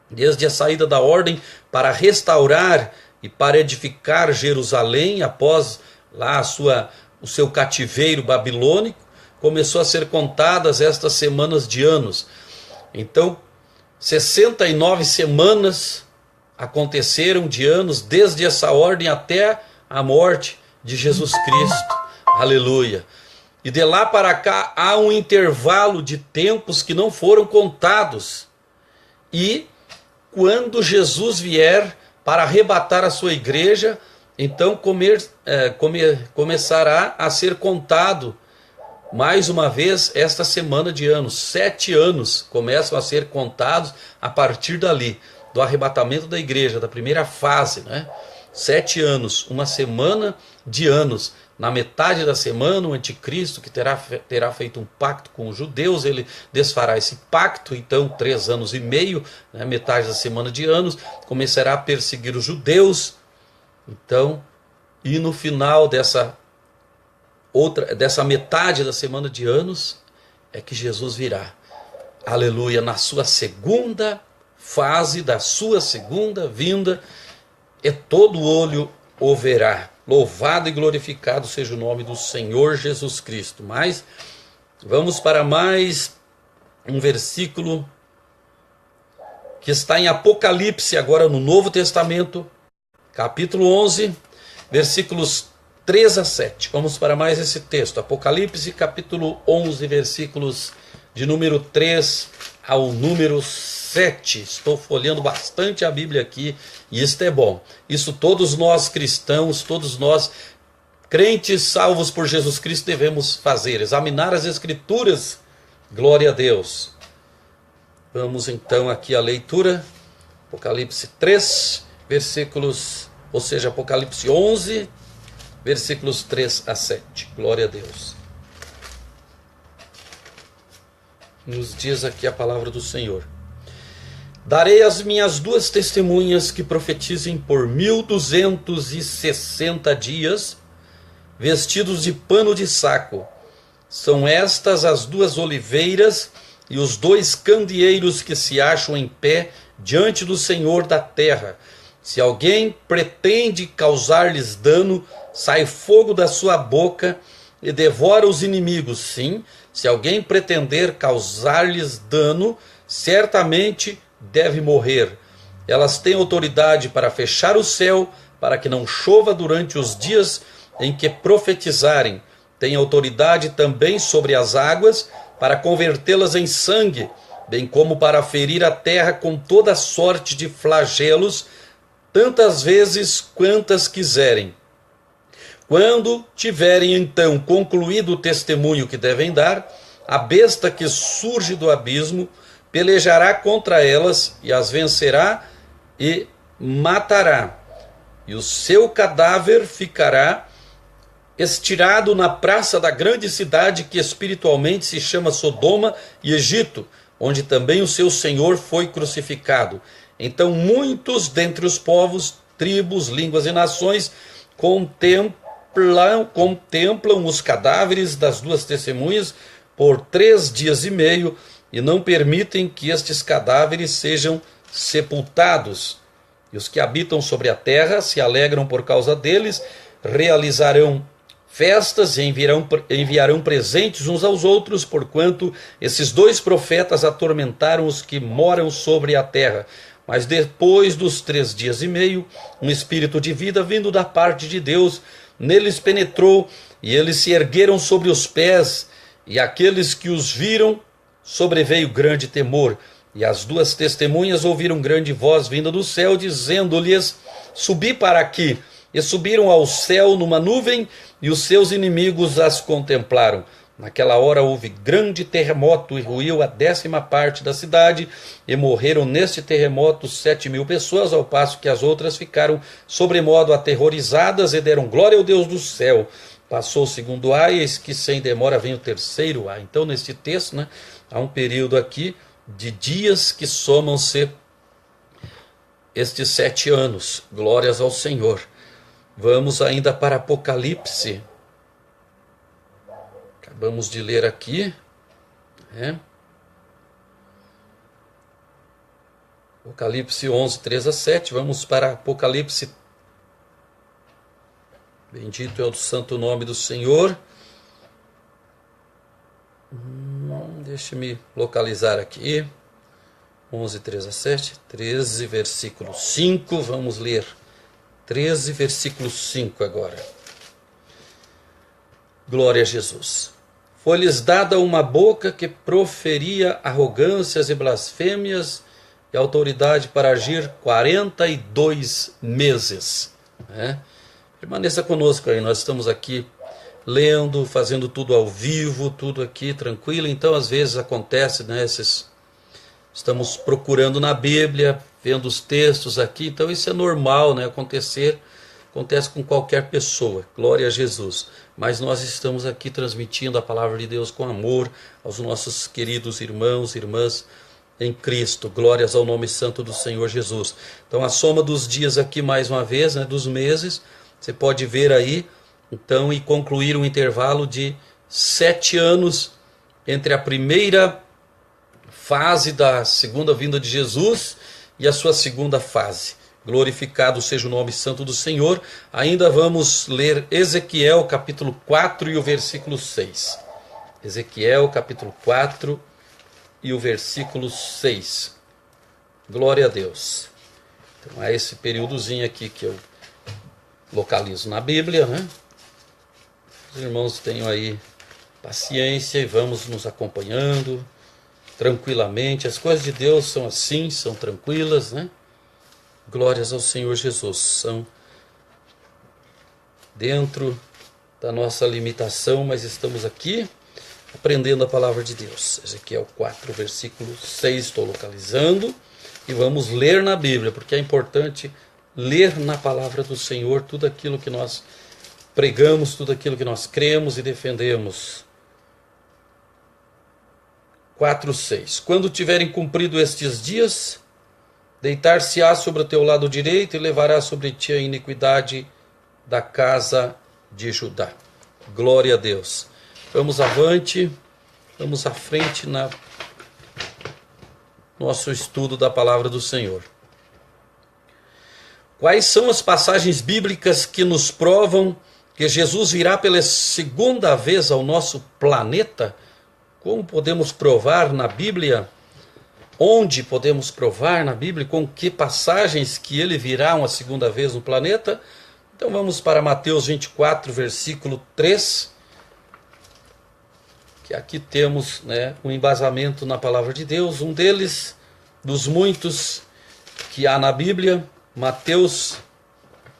desde a saída da ordem para restaurar e para edificar Jerusalém, após lá o seu cativeiro babilônico, começou a ser contadas estas semanas de anos. Então, 69 semanas aconteceram de anos, desde essa ordem até a morte de Jesus Cristo. Aleluia! E de lá para cá há um intervalo de tempos que não foram contados. E quando Jesus vier para arrebatar a sua igreja, então começará a ser contado mais uma vez esta semana de anos. 7 anos começam a ser contados a partir dali, do arrebatamento da igreja, da primeira fase, 7 anos, uma semana de anos. Na metade da semana, o anticristo, que terá feito um pacto com os judeus, ele desfará esse pacto. Então 3 anos e meio, metade da semana de anos, começará a perseguir os judeus. Então, e no final dessa metade da semana de anos, é que Jesus virá. Aleluia! Na sua segunda fase, da sua segunda vinda, e todo olho o verá. Louvado e glorificado seja o nome do Senhor Jesus Cristo. Mas vamos para mais um versículo que está em Apocalipse, agora no Novo Testamento, capítulo 11, versículos 3 a 7. Vamos para mais esse texto. Apocalipse, capítulo 11, versículos de número 3 ao número 7. Estou folheando bastante a Bíblia aqui, e isto é bom. Isso todos nós cristãos, todos nós crentes salvos por Jesus Cristo devemos fazer? Examinar as Escrituras. Glória a Deus. Vamos então aqui à leitura. Apocalipse 3, versículos, ou seja, Apocalipse 11, versículos 3 a 7. Glória a Deus. Nos diz aqui a palavra do Senhor. Darei as minhas duas testemunhas que profetizem por 1260 dias, vestidos de pano de saco. São estas as duas oliveiras e os dois candeeiros que se acham em pé diante do Senhor da terra. Se alguém pretende causar-lhes dano, sai fogo da sua boca e devora os inimigos. Sim, se alguém pretender causar-lhes dano, certamente deve morrer. Elas têm autoridade para fechar o céu, para que não chova durante os dias em que profetizarem. Têm autoridade também sobre as águas, para convertê-las em sangue, bem como para ferir a terra com toda sorte de flagelos, tantas vezes quantas quiserem. Quando tiverem então concluído o testemunho que devem dar, a besta que surge do abismo pelejará contra elas e as vencerá e matará. E o seu cadáver ficará estirado na praça da grande cidade que espiritualmente se chama Sodoma e Egito, onde também o seu Senhor foi crucificado. Então muitos dentre os povos, tribos, línguas e nações contemplam os cadáveres das duas testemunhas por 3 dias e meio e não permitem que estes cadáveres sejam sepultados. E os que habitam sobre a terra se alegram por causa deles, realizarão festas e enviarão presentes uns aos outros, porquanto esses dois profetas atormentaram os que moram sobre a terra. Mas depois dos 3 dias e meio, um espírito de vida vindo da parte de Deus neles penetrou, e eles se ergueram sobre os pés, e aqueles que os viram sobreveio grande temor. E as duas testemunhas ouviram grande voz vinda do céu, dizendo-lhes: subi para aqui. E subiram ao céu numa nuvem, e os seus inimigos as contemplaram. Naquela hora houve grande terremoto, e ruiu a 10ª parte da cidade, e morreram neste terremoto 7.000 pessoas, ao passo que as outras ficaram sobremodo aterrorizadas, e deram glória ao Deus do céu. Passou o 2º ar, e eis que sem demora vem o 3º ar. Então, neste texto, há um período aqui de dias que somam-se estes 7 anos. Glórias ao Senhor. Vamos ainda para Apocalipse. Acabamos de ler aqui. Apocalipse 11, 3 a 7. Vamos para Apocalipse. Bendito é o santo nome do Senhor. Deixe-me localizar aqui. 11, 3 a 7. 13, versículo 5. Vamos ler 13, versículo 5 agora. Glória a Jesus. Foi-lhes dada uma boca que proferia arrogâncias e blasfêmias, e autoridade para agir 42 meses. Permaneça conosco aí, nós estamos aqui lendo, fazendo tudo ao vivo, tudo aqui tranquilo. Então às vezes acontece, estamos procurando na Bíblia, vendo os textos aqui, então isso é normal, acontece com qualquer pessoa. Glória a Jesus. Mas nós estamos aqui transmitindo a palavra de Deus com amor aos nossos queridos irmãos e irmãs em Cristo. Glórias ao nome santo do Senhor Jesus. Então a soma dos dias aqui mais uma vez, dos meses, você pode ver aí, então, e concluir um intervalo de 7 anos entre a primeira fase da segunda vinda de Jesus e a sua segunda fase. Glorificado seja o nome santo do Senhor. Ainda vamos ler Ezequiel capítulo 4 e o versículo 6. Ezequiel capítulo 4 e o versículo 6. Glória a Deus. Então é esse períodozinho aqui que eu localizo na Bíblia, Os irmãos tenham aí paciência e vamos nos acompanhando tranquilamente. As coisas de Deus são assim, são tranquilas, Glórias ao Senhor Jesus. São dentro da nossa limitação, mas estamos aqui aprendendo a palavra de Deus. Ezequiel 4, versículo 6, estou localizando, e vamos ler na Bíblia, porque é importante ler na palavra do Senhor tudo aquilo que nós pregamos, tudo aquilo que nós cremos e defendemos. 4:6. Quando tiverem cumprido estes dias, deitar-se-á sobre o teu lado direito e levará sobre ti a iniquidade da casa de Judá. Glória a Deus. Vamos avante, vamos à frente na nosso estudo da palavra do Senhor. Quais são as passagens bíblicas que nos provam que Jesus virá pela segunda vez ao nosso planeta? Como podemos provar na Bíblia? Onde podemos provar na Bíblia? Com que passagens que ele virá uma segunda vez no planeta? Então vamos para Mateus 24, versículo 3. Que aqui temos, um embasamento na palavra de Deus. Um deles, dos muitos que há na Bíblia. Mateus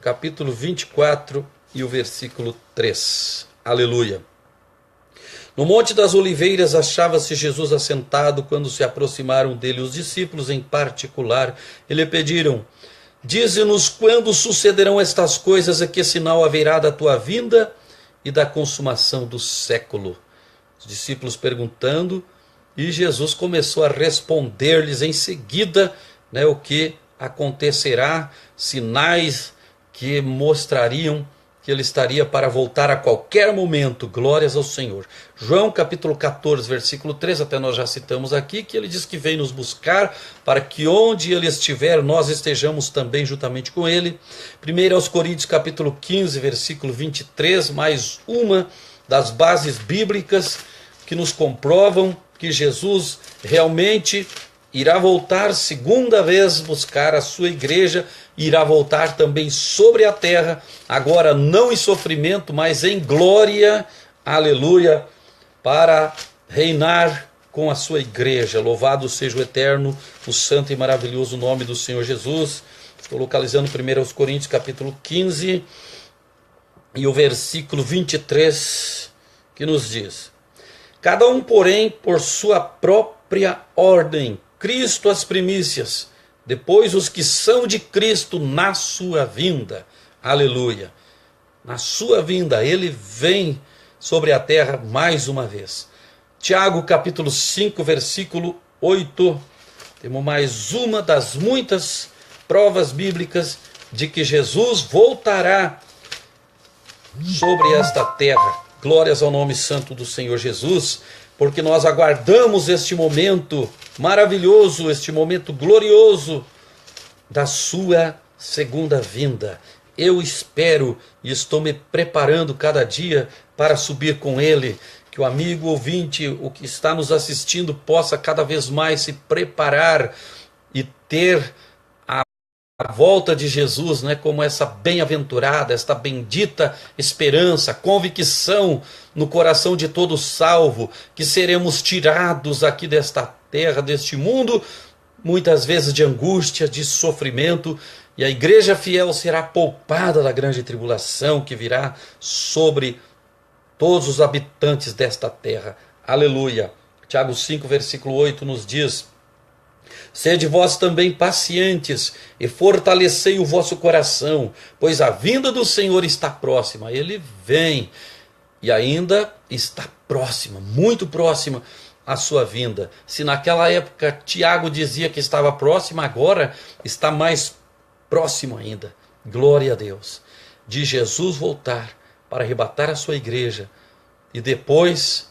capítulo 24 e o versículo 3. Aleluia. No Monte das Oliveiras achava-se Jesus assentado. Quando se aproximaram dele os discípulos em particular, e lhe pediram: dize-nos quando sucederão estas coisas, e que sinal haverá da tua vinda e da consumação do século. Os discípulos perguntando, e Jesus começou a responder-lhes em seguida, o que acontecerá, sinais que mostrariam que ele estaria para voltar a qualquer momento. Glórias ao Senhor. João capítulo 14, versículo 3, até nós já citamos aqui, que ele diz que vem nos buscar para que onde ele estiver, nós estejamos também juntamente com ele. 1 Coríntios capítulo 15, versículo 23, mais uma das bases bíblicas que nos comprovam que Jesus realmente irá voltar segunda vez buscar a sua igreja, irá voltar também sobre a terra, agora não em sofrimento, mas em glória, aleluia, para reinar com a sua igreja. Louvado seja o eterno, o santo e maravilhoso nome do Senhor Jesus. Estou localizando 1 Coríntios capítulo 15 e o versículo 23, que nos diz: cada um, porém, por sua própria ordem, Cristo as primícias, depois os que são de Cristo na sua vinda. Aleluia. Na sua vinda, ele vem sobre a terra mais uma vez. Tiago capítulo 5, versículo 8. Temos mais uma das muitas provas bíblicas de que Jesus voltará sobre esta terra. Glórias ao nome santo do Senhor Jesus, porque nós aguardamos este momento maravilhoso, este momento glorioso da sua segunda vinda. Eu espero e estou me preparando cada dia para subir com ele. Que o amigo ouvinte, o que está nos assistindo, possa cada vez mais se preparar e ter a volta de Jesus, como essa bem-aventurada, esta bendita esperança, convicção no coração de todo salvo, que seremos tirados aqui desta terra, deste mundo, muitas vezes de angústia, de sofrimento, e a igreja fiel será poupada da grande tribulação que virá sobre todos os habitantes desta terra. Aleluia. Tiago 5, versículo 8 nos diz: sede vós também pacientes e fortalecei o vosso coração, pois a vinda do Senhor está próxima. Ele vem e ainda está próxima, muito próxima a sua vinda. Se naquela época Tiago dizia que estava próximo, agora está mais próximo ainda. Glória a Deus. De Jesus voltar para arrebatar a sua igreja e depois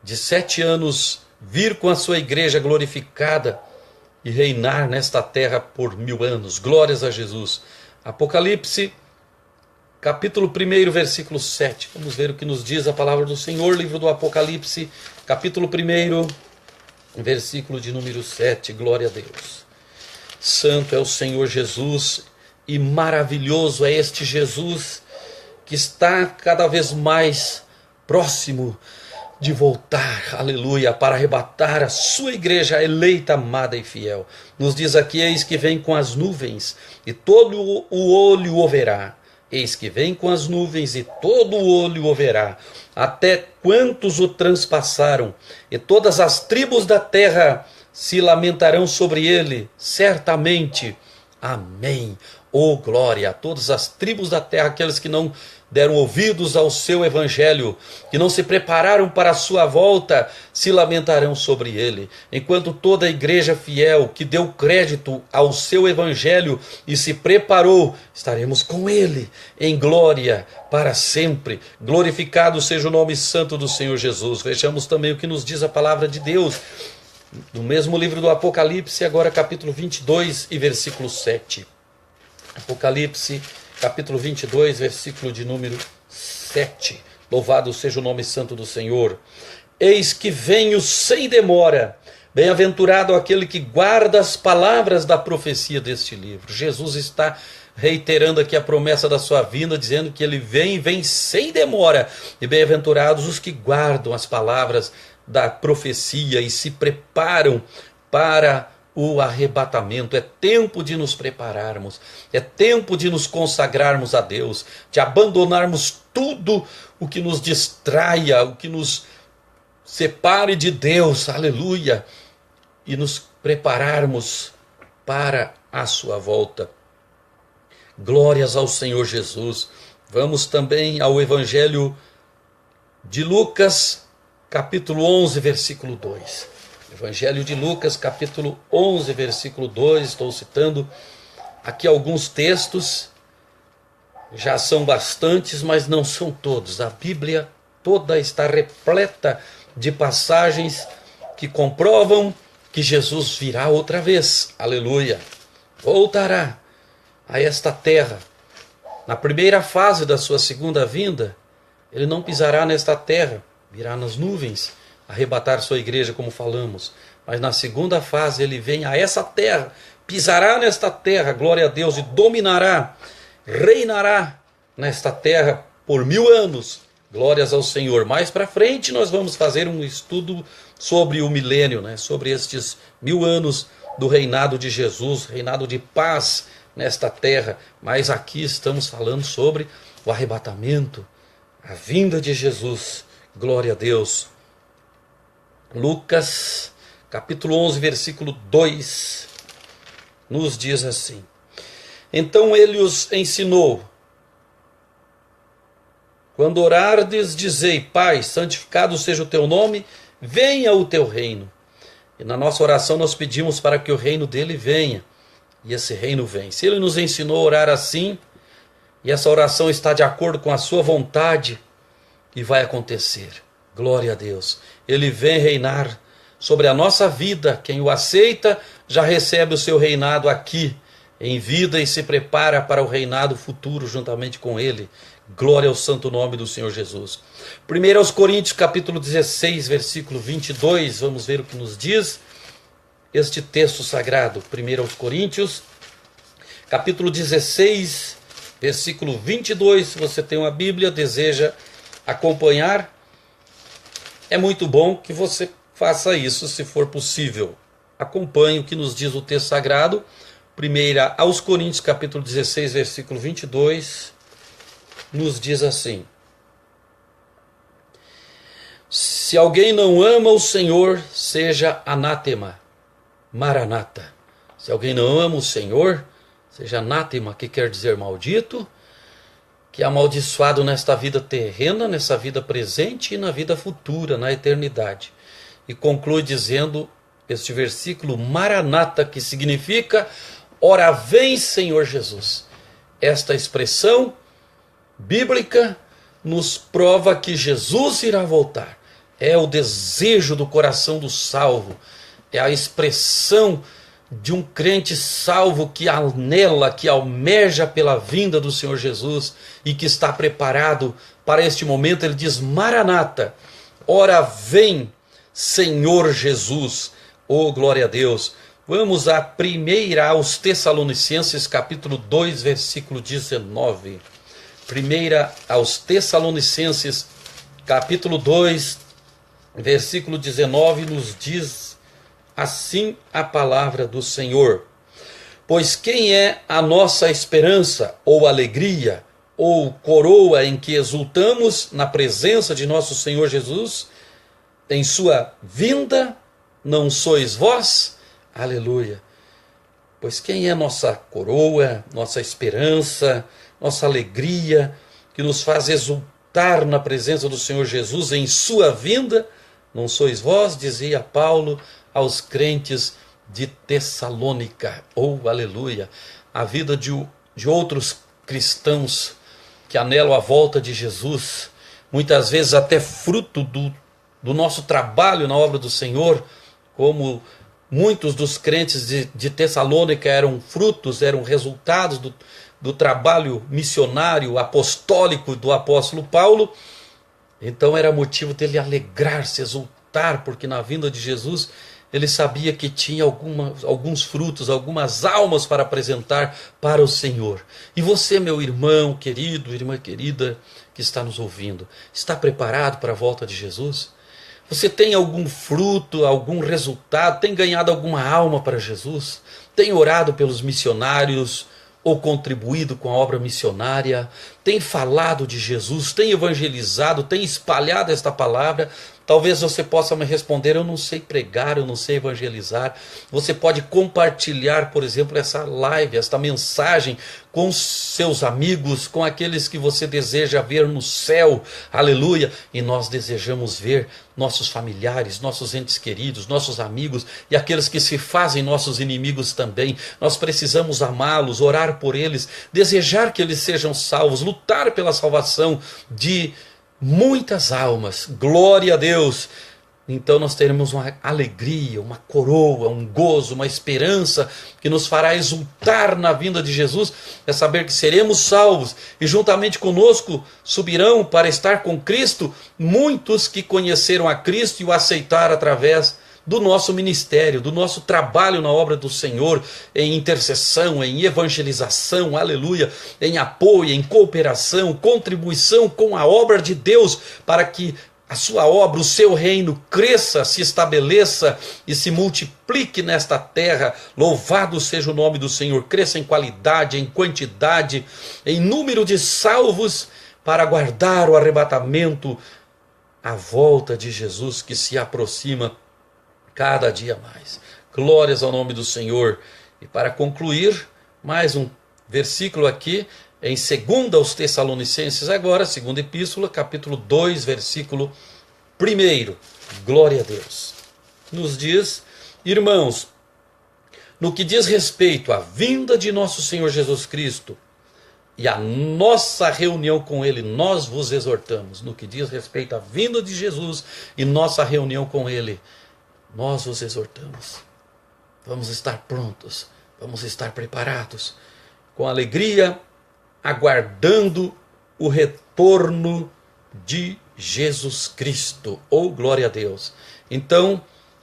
de 7 anos vir com a sua igreja glorificada e reinar nesta terra por 1000 anos. Glórias a Jesus. Apocalipse capítulo 1, versículo 7. Vamos ver o que nos diz a palavra do Senhor. Livro do Apocalipse, capítulo 1, versículo de número 7. Glória a Deus. Santo é o Senhor Jesus e maravilhoso é este Jesus que está cada vez mais próximo de voltar, aleluia, para arrebatar a sua igreja eleita, amada e fiel. Nos diz aqui: eis que vem com as nuvens, e todo o olho o verá, Eis que vem com as nuvens, e todo o olho o verá, até quantos o transpassaram, e todas as tribos da terra se lamentarão sobre ele, certamente. Amém. Oh, glória a todas as tribos da terra, aqueles que não deram ouvidos ao seu evangelho, que não se prepararam para a sua volta, se lamentarão sobre ele. Enquanto toda a igreja fiel que deu crédito ao seu evangelho e se preparou, estaremos com ele em glória para sempre. Glorificado seja o nome santo do Senhor Jesus. Vejamos também o que nos diz a palavra de Deus, no mesmo livro do Apocalipse, agora capítulo 22 e versículo 7. Apocalipse, capítulo 22, versículo de número 7. Louvado seja o nome santo do Senhor. Eis que venho sem demora. Bem-aventurado aquele que guarda as palavras da profecia deste livro. Jesus está reiterando aqui a promessa da sua vinda, dizendo que ele vem sem demora. E bem-aventurados os que guardam as palavras da profecia e se preparam para o arrebatamento. É tempo de nos prepararmos, é tempo de nos consagrarmos a Deus, de abandonarmos tudo o que nos distraia, o que nos separe de Deus, aleluia, e nos prepararmos para a sua volta. Glórias ao Senhor Jesus. Vamos também ao Evangelho de Lucas, capítulo 11, versículo 2. Evangelho de Lucas, capítulo 11, versículo 2, estou citando aqui alguns textos, já são bastantes, mas não são todos. A Bíblia toda está repleta de passagens que comprovam que Jesus virá outra vez, aleluia, voltará a esta terra. Na primeira fase da sua segunda vinda, ele não pisará nesta terra, virá nas nuvens, arrebatar sua igreja, como falamos. Mas na segunda fase ele vem a essa terra, pisará nesta terra, glória a Deus, e dominará, reinará nesta terra por 1000 anos. Glórias ao Senhor. Mais para frente nós vamos fazer um estudo sobre o milênio, sobre estes 1000 anos do reinado de Jesus, reinado de paz nesta terra. Mas aqui estamos falando sobre o arrebatamento, a vinda de Jesus. Glória a Deus. Lucas, capítulo 11, versículo 2, nos diz assim: Então ele os ensinou: Quando orardes, dizei: Pai, santificado seja o teu nome, venha o teu reino. E na nossa oração nós pedimos para que o reino dele venha, e esse reino vem. Se ele nos ensinou a orar assim, e essa oração está de acordo com a sua vontade, e vai acontecer. Glória a Deus. Ele vem reinar sobre a nossa vida. Quem o aceita já recebe o seu reinado aqui em vida e se prepara para o reinado futuro juntamente com ele. Glória ao santo nome do Senhor Jesus. 1 Coríntios capítulo 16, versículo 22. Vamos ver o que nos diz este texto sagrado. 1 Coríntios capítulo 16, versículo 22. Se você tem uma Bíblia, deseja acompanhar, é muito bom que você faça isso, se for possível. Acompanhe o que nos diz o texto sagrado. 1 aos Coríntios, capítulo 16, versículo 22, nos diz assim: Se alguém não ama o Senhor, seja anátema, maranata. Se alguém não ama o Senhor, seja anátema, que quer dizer maldito, que é amaldiçoado nesta vida terrena, nessa vida presente e na vida futura, na eternidade. E conclui dizendo este versículo, maranata, que significa, ora vem Senhor Jesus. Esta expressão bíblica nos prova que Jesus irá voltar. É o desejo do coração do salvo, é a expressão de um crente salvo que anela, que almeja pela vinda do Senhor Jesus e que está preparado para este momento. Ele diz, maranata, ora vem Senhor Jesus. Oh, glória a Deus. Vamos à primeira aos Tessalonicenses, capítulo 2, versículo 19. Primeira aos Tessalonicenses, capítulo 2, versículo 19, nos diz assim a palavra do Senhor: Pois quem é a nossa esperança ou alegria, ou coroa em que exultamos na presença de nosso Senhor Jesus, em sua vinda, não sois vós? Aleluia! Pois quem é nossa coroa, nossa esperança, nossa alegria, que nos faz exultar na presença do Senhor Jesus em sua vinda? Não sois vós, dizia Paulo aos crentes de Tessalônica. Oh, aleluia! A vida de outros cristãos que anelam a volta de Jesus, muitas vezes até fruto do nosso trabalho na obra do Senhor, como muitos dos crentes de Tessalônica eram frutos, eram resultados do trabalho missionário, apostólico do apóstolo Paulo. Então era motivo dele alegrar-se, exultar, porque na vinda de Jesus ele sabia que tinha alguns frutos, algumas almas para apresentar para o Senhor. E você, meu irmão querido, irmã querida, que está nos ouvindo, está preparado para a volta de Jesus? Você tem algum fruto, algum resultado, tem ganhado alguma alma para Jesus? Tem orado pelos missionários ou contribuído com a obra missionária? Tem falado de Jesus, tem evangelizado, tem espalhado esta palavra? Talvez você possa me responder: eu não sei pregar, eu não sei evangelizar. Você pode compartilhar, por exemplo, essa live, esta mensagem com seus amigos, com aqueles que você deseja ver no céu. Aleluia! E nós desejamos ver nossos familiares, nossos entes queridos, nossos amigos e aqueles que se fazem nossos inimigos também. Nós precisamos amá-los, orar por eles, desejar que eles sejam salvos, lutar pela salvação de muitas almas. Glória a Deus! Então nós teremos uma alegria, uma coroa, um gozo, uma esperança que nos fará exultar na vinda de Jesus. É saber que seremos salvos e juntamente conosco subirão para estar com Cristo muitos que conheceram a Cristo e o aceitaram através do nosso ministério, do nosso trabalho na obra do Senhor, em intercessão, em evangelização, aleluia, em apoio, em cooperação, contribuição com a obra de Deus, para que a sua obra, o seu reino cresça, se estabeleça e se multiplique nesta terra. Louvado seja o nome do Senhor. Cresça em qualidade, em quantidade, em número de salvos, para aguardar o arrebatamento, a volta de Jesus que se aproxima cada dia mais. Glórias ao nome do Senhor. E para concluir, mais um versículo aqui, em 2 aos Tessalonicenses agora, segunda epístola, capítulo 2, versículo 1. Glória a Deus. Nos diz: irmãos, no que diz respeito à vinda de nosso Senhor Jesus Cristo e a nossa reunião com Ele, nós vos exortamos. No que diz respeito à vinda de Jesus e nossa reunião com Ele, nós vos exortamos. Vamos estar prontos, vamos estar preparados, com alegria, aguardando o retorno de Jesus Cristo. Oh, glória a Deus! Então,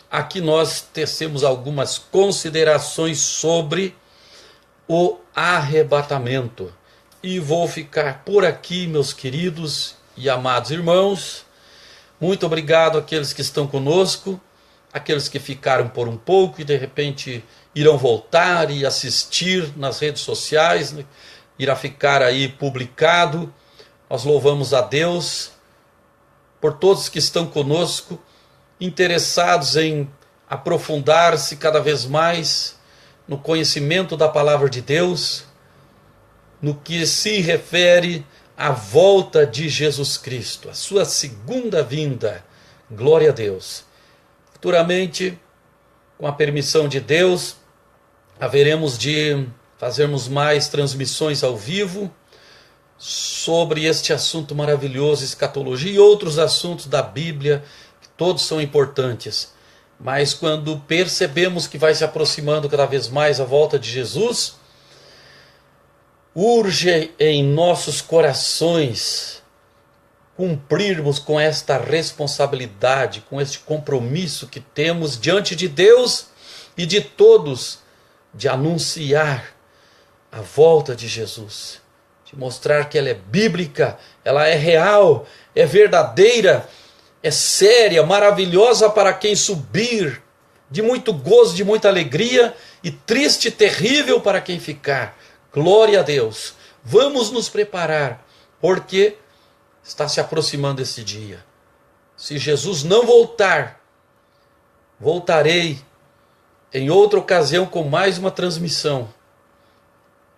aqui nós tecemos algumas considerações sobre o arrebatamento. E vou ficar por aqui, meus queridos e amados irmãos. Muito obrigado àqueles que estão conosco, aqueles que ficaram por um pouco e de repente irão voltar e assistir nas redes sociais, irá ficar aí publicado. Nós louvamos a Deus por todos que estão conosco, interessados em aprofundar-se cada vez mais no conhecimento da palavra de Deus, no que se refere à volta de Jesus Cristo, a sua segunda vinda. Glória a Deus! Futuramente, com a permissão de Deus, haveremos de fazermos mais transmissões ao vivo sobre este assunto maravilhoso, escatologia, e outros assuntos da Bíblia, que todos são importantes. Mas quando percebemos que vai se aproximando cada vez mais a volta de Jesus, urge em nossos corações cumprirmos com esta responsabilidade, com este compromisso que temos diante de Deus e de todos, de anunciar a volta de Jesus, de mostrar que ela é bíblica, ela é real, é verdadeira, é séria, maravilhosa para quem subir, de muito gozo, de muita alegria, e triste, terrível para quem ficar. Glória a Deus! Vamos nos preparar, porque está se aproximando esse dia. Se Jesus não voltar, voltarei em outra ocasião com mais uma transmissão,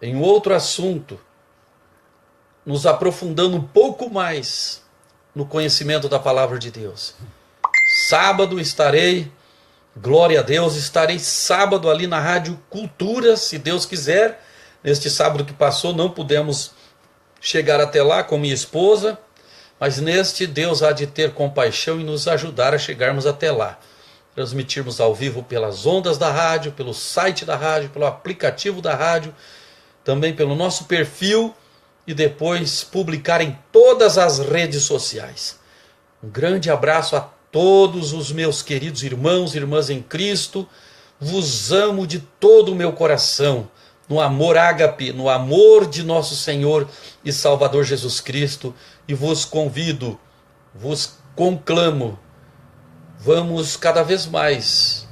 em outro assunto, nos aprofundando um pouco mais no conhecimento da palavra de Deus. Sábado estarei, glória a Deus, estarei sábado ali na Rádio Cultura, se Deus quiser. Neste sábado que passou não pudemos chegar até lá com minha esposa, mas neste Deus há de ter compaixão e nos ajudar a chegarmos até lá. Transmitirmos ao vivo pelas ondas da rádio, pelo site da rádio, pelo aplicativo da rádio, também pelo nosso perfil e depois publicar em todas as redes sociais. Um grande abraço a todos os meus queridos irmãos e irmãs em Cristo. Vos amo de todo o meu coração, no amor ágape, no amor de nosso Senhor e Salvador Jesus Cristo, e vos convido, vos conclamo, vamos cada vez mais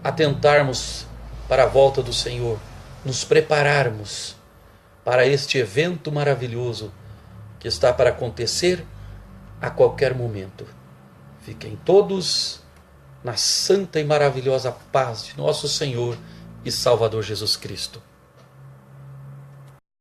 atentarmos para a volta do Senhor, nos prepararmos para este evento maravilhoso que está para acontecer a qualquer momento. Fiquem todos na santa e maravilhosa paz de nosso Senhor e Salvador Jesus Cristo.